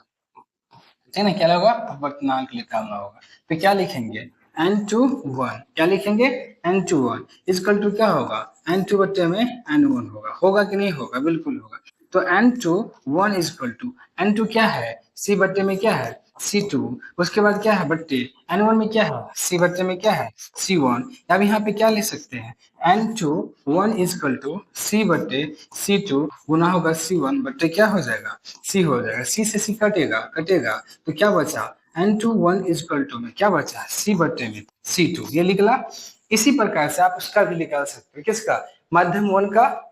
ठीक है ना, क्या होगा, अपवर्तनांक निकालना होगा। तो क्या लिखेंगे, n2 1, क्या लिखेंगे, n2 1 इजकल टू क्या होगा, n2 बटे में n1 होगा। होगा कि नहीं होगा, बिल्कुल होगा। तो n2 1 इजकल टू, n2 क्या है, c बटे में क्या है C2, उसके बाद क्या है बट्टे n1 में क्या है C बटे में क्या है C1। अब यहाँ पे क्या ले सकते हैं, n2 1 इजकल टू C बटे C2 गुना होगा C1 बटे क्या हो जाएगा C हो जाएगा। C से C कटेगा, कटेगा तो क्या बचा, n2 1 इजकल टू में क्या बचा C बटे में C2, ये निकला। इसी प्रकार से आप उसका भी निकाल सकते हो, किसका, माध्यम 1 का,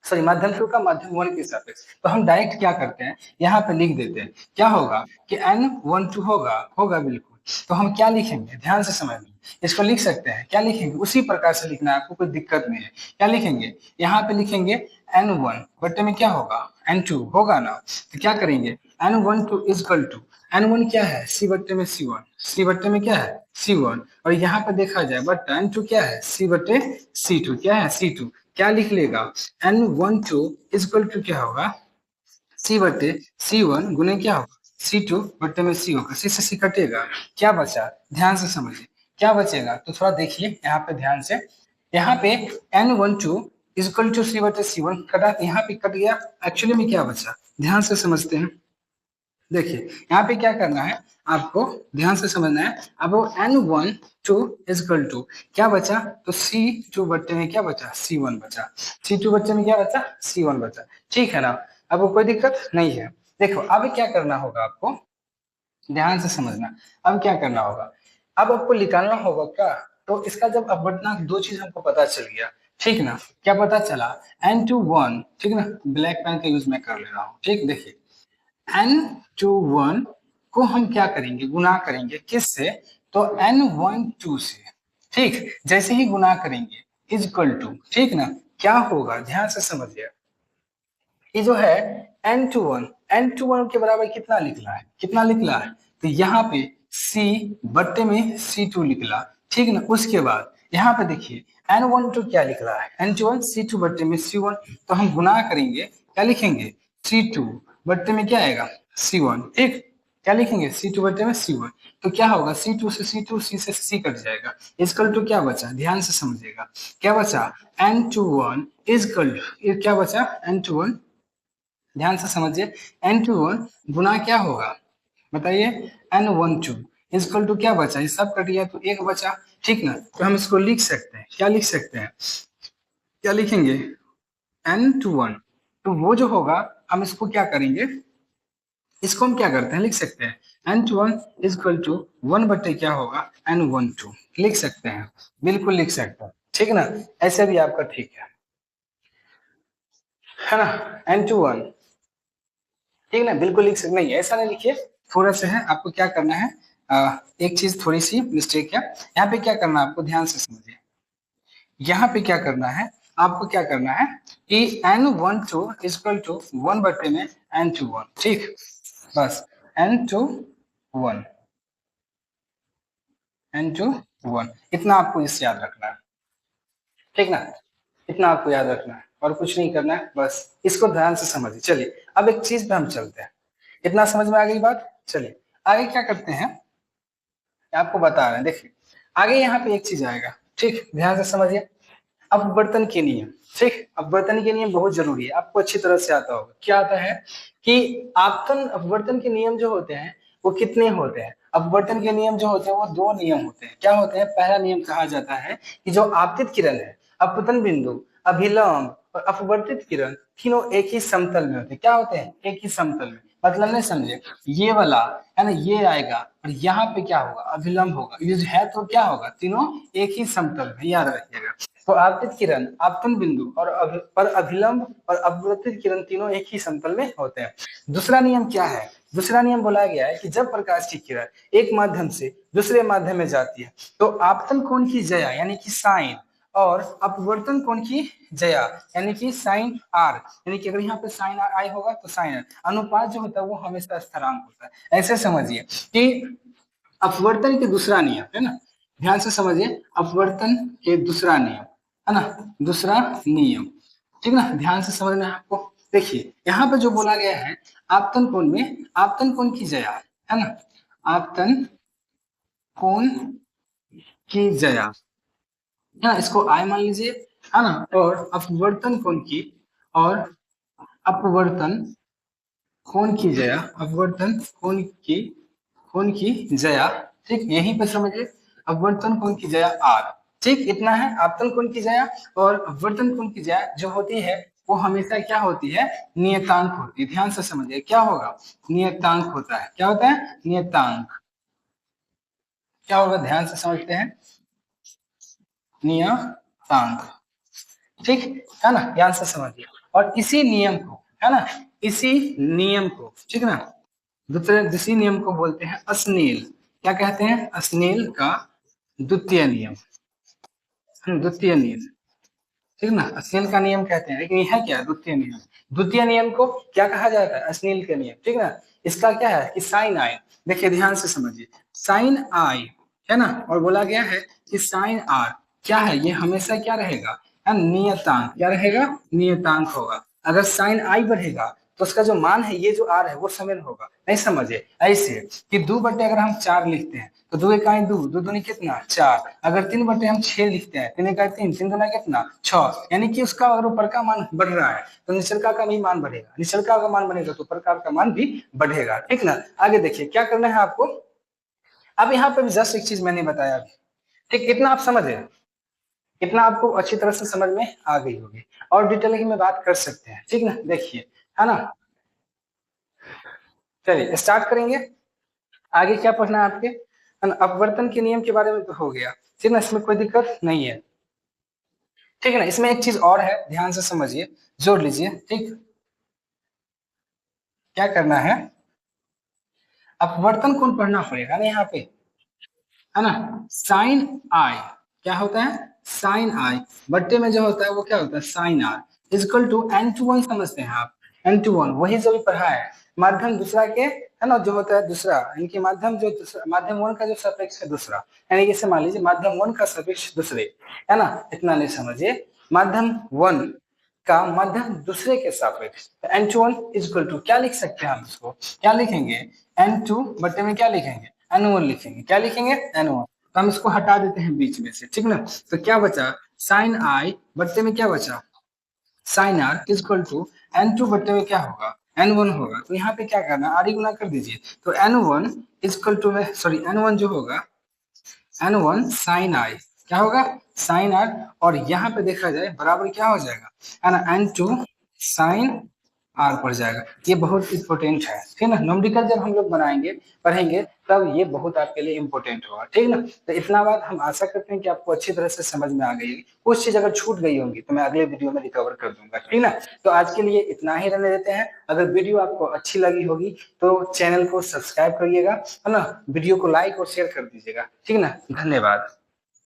सॉरी माध्यम 2 का माध्यम 1 के सापेक्ष। तो हम डायरेक्ट क्या करते हैं, यहाँ पे लिख देते हैं, क्या होगा कि n12 होगा, होगा बिल्कुल। तो हम क्या लिखेंगे, ध्यान से समझिए, इसको लिख सकते हैं, क्या लिखेंगे, उसी प्रकार से लिखना है, आपको कोई दिक्कत नहीं है। क्या लिखेंगे, यहाँ पे लिखेंगे n1 बटे में क्या होगा n2 होगा ना, तो क्या करेंगे n12 इजकल टू, n1 क्या है C बटे में C1, C बटे में क्या है C1, और यहाँ पे देखा जाए बट n2 क्या है C बटे C2, क्या है C2, क्या लिख लेगा n12 इजकल टू क्या होगा C बटे C1 गुने क्या होगा C2 बटे में C होगा। C से C कटेगा, क्या बचा, ध्यान से समझिए क्या बचेगा। तो थोड़ा देखिए यहाँ पे ध्यान से, यहाँ पे n12 इजकल टू C बटे C1 कटा, यहाँ पे कट गया, एक्चुअली में क्या बचा, ध्यान से समझते हैं। देखिए यहाँ पे क्या करना है आपको, ध्यान से समझना है। अब वो n12 इजकल टू क्या बचा, तो C2 बट्टे में क्या बचा C1 बचा, C2 बच्चे में क्या बचा C1 बचा। ठीक है ना, अब वो कोई दिक्कत नहीं है। देखो अब क्या करना होगा आपको, ध्यान से समझना। अब क्या करना होगा, अब आपको निकालना होगा क्या, तो इसका जब अपवर्तनांक दो चीज हमको पता चल गया, ठीक ना, क्या पता चला n21, ठीक ना, ब्लैक पेन का यूज मैं कर ले रहा हूँ, ठीक। देखिए n21 को हम क्या करेंगे, गुना करेंगे किससे, तो n12 से, ठीक। जैसे ही गुना करेंगे इजक्वल टू, ठीक ना, क्या होगा ध्यान से समझिए, ये जो है n21 के बराबर कितना निकला है, कितना निकला है, तो यहाँ पे C बट्टे में C2 निकला, ठीक ना। उसके बाद यहाँ पे देखिए n12 क्या निकला है, n21 C2 बट्टे में C1, तो हम गुना करेंगे, क्या लिखेंगे C2 बट्टे में क्या आएगा C1, ठीक। क्या लिखेंगे C2 बट्टे में C1, तो क्या होगा C2 से C2, C से C कट जाएगा, इसकल टू क्या बचा, ध्यान से समझिएगा, क्या बचा n21 इजकल टू, क्या बचा n21, ध्यान से समझिए, n21 गुना क्या होगा बताइए n12 इजकल टू क्या बचा, ये सब कट गया तो एक बचा, ठीक ना। तो हम इसको लिख सकते हैं, क्या लिख सकते हैं, क्या लिखेंगे n21, तो वो जो होगा हम इसको क्या करेंगे, इसको हम क्या करते हैं, लिख सकते हैं n21 इजकल टू 1 बटे क्या होगा n12, लिख सकते हैं, बिल्कुल लिख सकते हैं, ठीक ना। ऐसे भी आपका ठीक है ना, n21, ठीक ना, बिल्कुल लिख सकते, नहीं ऐसा नहीं लिखिए, थोड़ा सा है आपको क्या करना है, एक चीज थोड़ी सी मिस्टेक है यहाँ पे, क्या करना है आपको ध्यान से समझिए, यहाँ पे क्या करना है आपको, क्या करना है कि n12 इजकल टू 1 बटे में n21, ठीक, बस n21, n21 इतना आपको इससे याद रखना है, ठीक ना, इतना आपको याद रखना है और कुछ नहीं करना है, बस इसको ध्यान से समझिए। चलिए अब एक चीज पे हम चलते हैं, इतना समझ में आ गई बात। चलिए आगे क्या करते हैं, आपको बता रहे हैं, देखिए आगे यहाँ पे एक चीज आएगा, ठीक, ध्यान से समझिए, अपवर्तन के नियम, ठीक। अपवर्तन के नियम बहुत जरूरी है, आपको अच्छी तरह से आता होगा। क्या आता है कि आपतन अपवर्तन के नियम जो होते हैं वो कितने होते हैं, अपवर्तन के नियम जो होते हैं वो दो नियम होते हैं। क्या होते हैं, पहला नियम कहा जाता है कि जो आपतित किरण है, अपतन बिंदु, अभिलंब और अपवर्तित किरण तीनों एक ही समतल में होते हैं। क्या होते हैं, एक ही समतल में, मतलब नहीं समझे, ये वाला है ना, ये आएगा और यहाँ पे क्या होगा, अभिलंब होगा, ये जो है तो क्या होगा, तीनों एक ही समतल में, याद रखिएगा। तो आपतित किरण, आपतन बिंदु और पर अभिलंब और अपवर्तित किरण तीनों एक ही समतल में होते हैं। दूसरा नियम क्या है, दूसरा नियम बोला गया है कि जब प्रकाश की किरण एक माध्यम से दूसरे माध्यम में जाती है तो आपतन कोण की जया यानी कि साइन और अपवर्तन कोण की जया यानी कि साइन आर, यानी कि अगर यहाँ पे साइन आर आई होगा तो साइन आर, अनुपात जो होता है वो हमेशा स्थिरांक होता है। ऐसे समझिए कि अपवर्तन के दूसरा नियम है ना, ध्यान से समझिए, अपवर्तन के दूसरा नियम है ना, दूसरा नियम, ठीक ना, ध्यान से समझना है आपको। देखिए यहाँ पे जो बोला गया है, आपतन कोण में आपतन कोण की जया है ना, आपतन कोण की जया है ना, इसको आई मान लीजिए है ना, और अपवर्तन कोण की, और अपवर्तन कोण की जया, अपवर्तन कोण की जया, ठीक, यहीं पे समझिए, अपवर्तन कोण की जया आर, ठीक, इतना है। आपतन कोण की जया और अपवर्तन कोण की जया जो होती है वो हमेशा क्या होती है, नियतांक होती है। ध्यान से समझिए, क्या होगा, नियतांक होता है। क्या होता है, नियतांक, क्या होगा, ध्यान से समझते हैं, नियतांक, ठीक है ना, ध्यान से समझिए। और इसी नियम को है ना, इसी नियम को, ठीक है ना, दूसरी नियम को बोलते हैं अस्नेल, क्या कहते हैं, अस्नेल का द्वितीय नियम, द्वितीय नियम, ठीक ना, अस्नेल का नियम कहते हैं, लेकिन यह क्या है, द्वितीय नियम। द्वितीय नियम को क्या कहा जाता है, अस्नेल के नियम, ठीक ना। इसका क्या है कि साइन आई, देखिए ध्यान से समझिए, साइन आई है ना, और बोला गया है कि साइन आर क्या है, ये हमेशा क्या रहेगा, नियतांक, क्या रहेगा, नियतांक होगा। अगर साइन आई बढ़ेगा तो उसका जो मान है, ये जो आर है वो समान होगा, नहीं समझे, ऐसे कि 2 बटे अगर हम 4 लिखते हैं तो 2 इकाई 2, 2 दूनी कितना 4, अगर 3 बटे हम 6 लिखते हैं, 3 इकाई 3, 3 दूना कितना 6, यानी कि उसका अगर ऊपर का मान बढ़ रहा है तो निचलका का भी मान बढ़ेगा, निचलका का मान बढ़ेगा तो ऊपर का मान भी बढ़ेगा, ठीक ना। आगे देखिए क्या करना है आपको, अब यहाँ पे जस्ट एक चीज मैंने बताया अभी, ठीक, इतना आप समझ रहे, इतना आपको अच्छी तरह से समझ में आ गई होगी, और डिटेल में बात कर सकते हैं, ठीक ना, देखिए, है ना, चलिए स्टार्ट करेंगे। आगे क्या पढ़ना है आपके, अपवर्तन के नियम के बारे में तो हो गया, ठीक ना, इसमें कोई दिक्कत नहीं है, ठीक है ना। इसमें एक चीज और है, ध्यान से समझिए, जोड़ लीजिए, ठीक, क्या करना है, अपवर्तन कोण पढ़ना पड़ेगा ना यहाँ पे, है ना, साइन आई क्या होता है, साइन आई बट्टे में जो होता है वो क्या होता है, sign are is equal to n/1, समझते हैं आप, n/1 वही जो भी पढ़ा है, माध्यम दूसरा के, है ना, जो होता है दूसरा, इनके माध्यम जो माध्यम वन का जो सापेक्ष है दूसरा, यानी कि मान लीजिए माध्यम वन का सापेक्ष दूसरे, है ना, इतना नहीं समझिए, माध्यम वन का माध्यम दूसरे के सापेक्ष, n/1 इजकल टू क्या लिख सकते हैं हम इसको, क्या लिखेंगे, n2 बट्टे में क्या लिखेंगे, n1 लिखेंगे, क्या लिखेंगे, n1, तो हम इसको हटा देते हैं बीच में से, ठीक ना। तो क्या बचा, साइन आई बट्टे में क्या बचा, sign are equal to n2 बट्टे में क्या होगा, n1 होगा। तो यहाँ पे क्या करना, आर गुना कर दीजिए, तो n1 इजक्वल टू में, सॉरी n1 जो होगा, n1 साइन आई क्या होगा, साइन आर, और यहाँ पे देखा जाए बराबर क्या हो जाएगा, है ना, n2 साइन आर पड़ जाएगा। ये बहुत इंपॉर्टेंट है, ठीक ना, न्यूमेरिकल जब हम लोग बनाएंगे पढ़ेंगे तब ये बहुत आपके लिए इंपॉर्टेंट होगा, ठीक ना। तो इतना बात हम आशा करते हैं कि आपको अच्छी तरह से समझ में आ गई होगी, कुछ चीज अगर छूट गई होंगी तो मैं अगले वीडियो में रिकवर कर दूंगा, ठीक ना। तो आज के लिए इतना ही रहने देते हैं, अगर वीडियो आपको अच्छी लगी होगी तो चैनल को सब्सक्राइब करिएगा, है ना, वीडियो को लाइक और शेयर कर दीजिएगा, ठीक ना, धन्यवाद।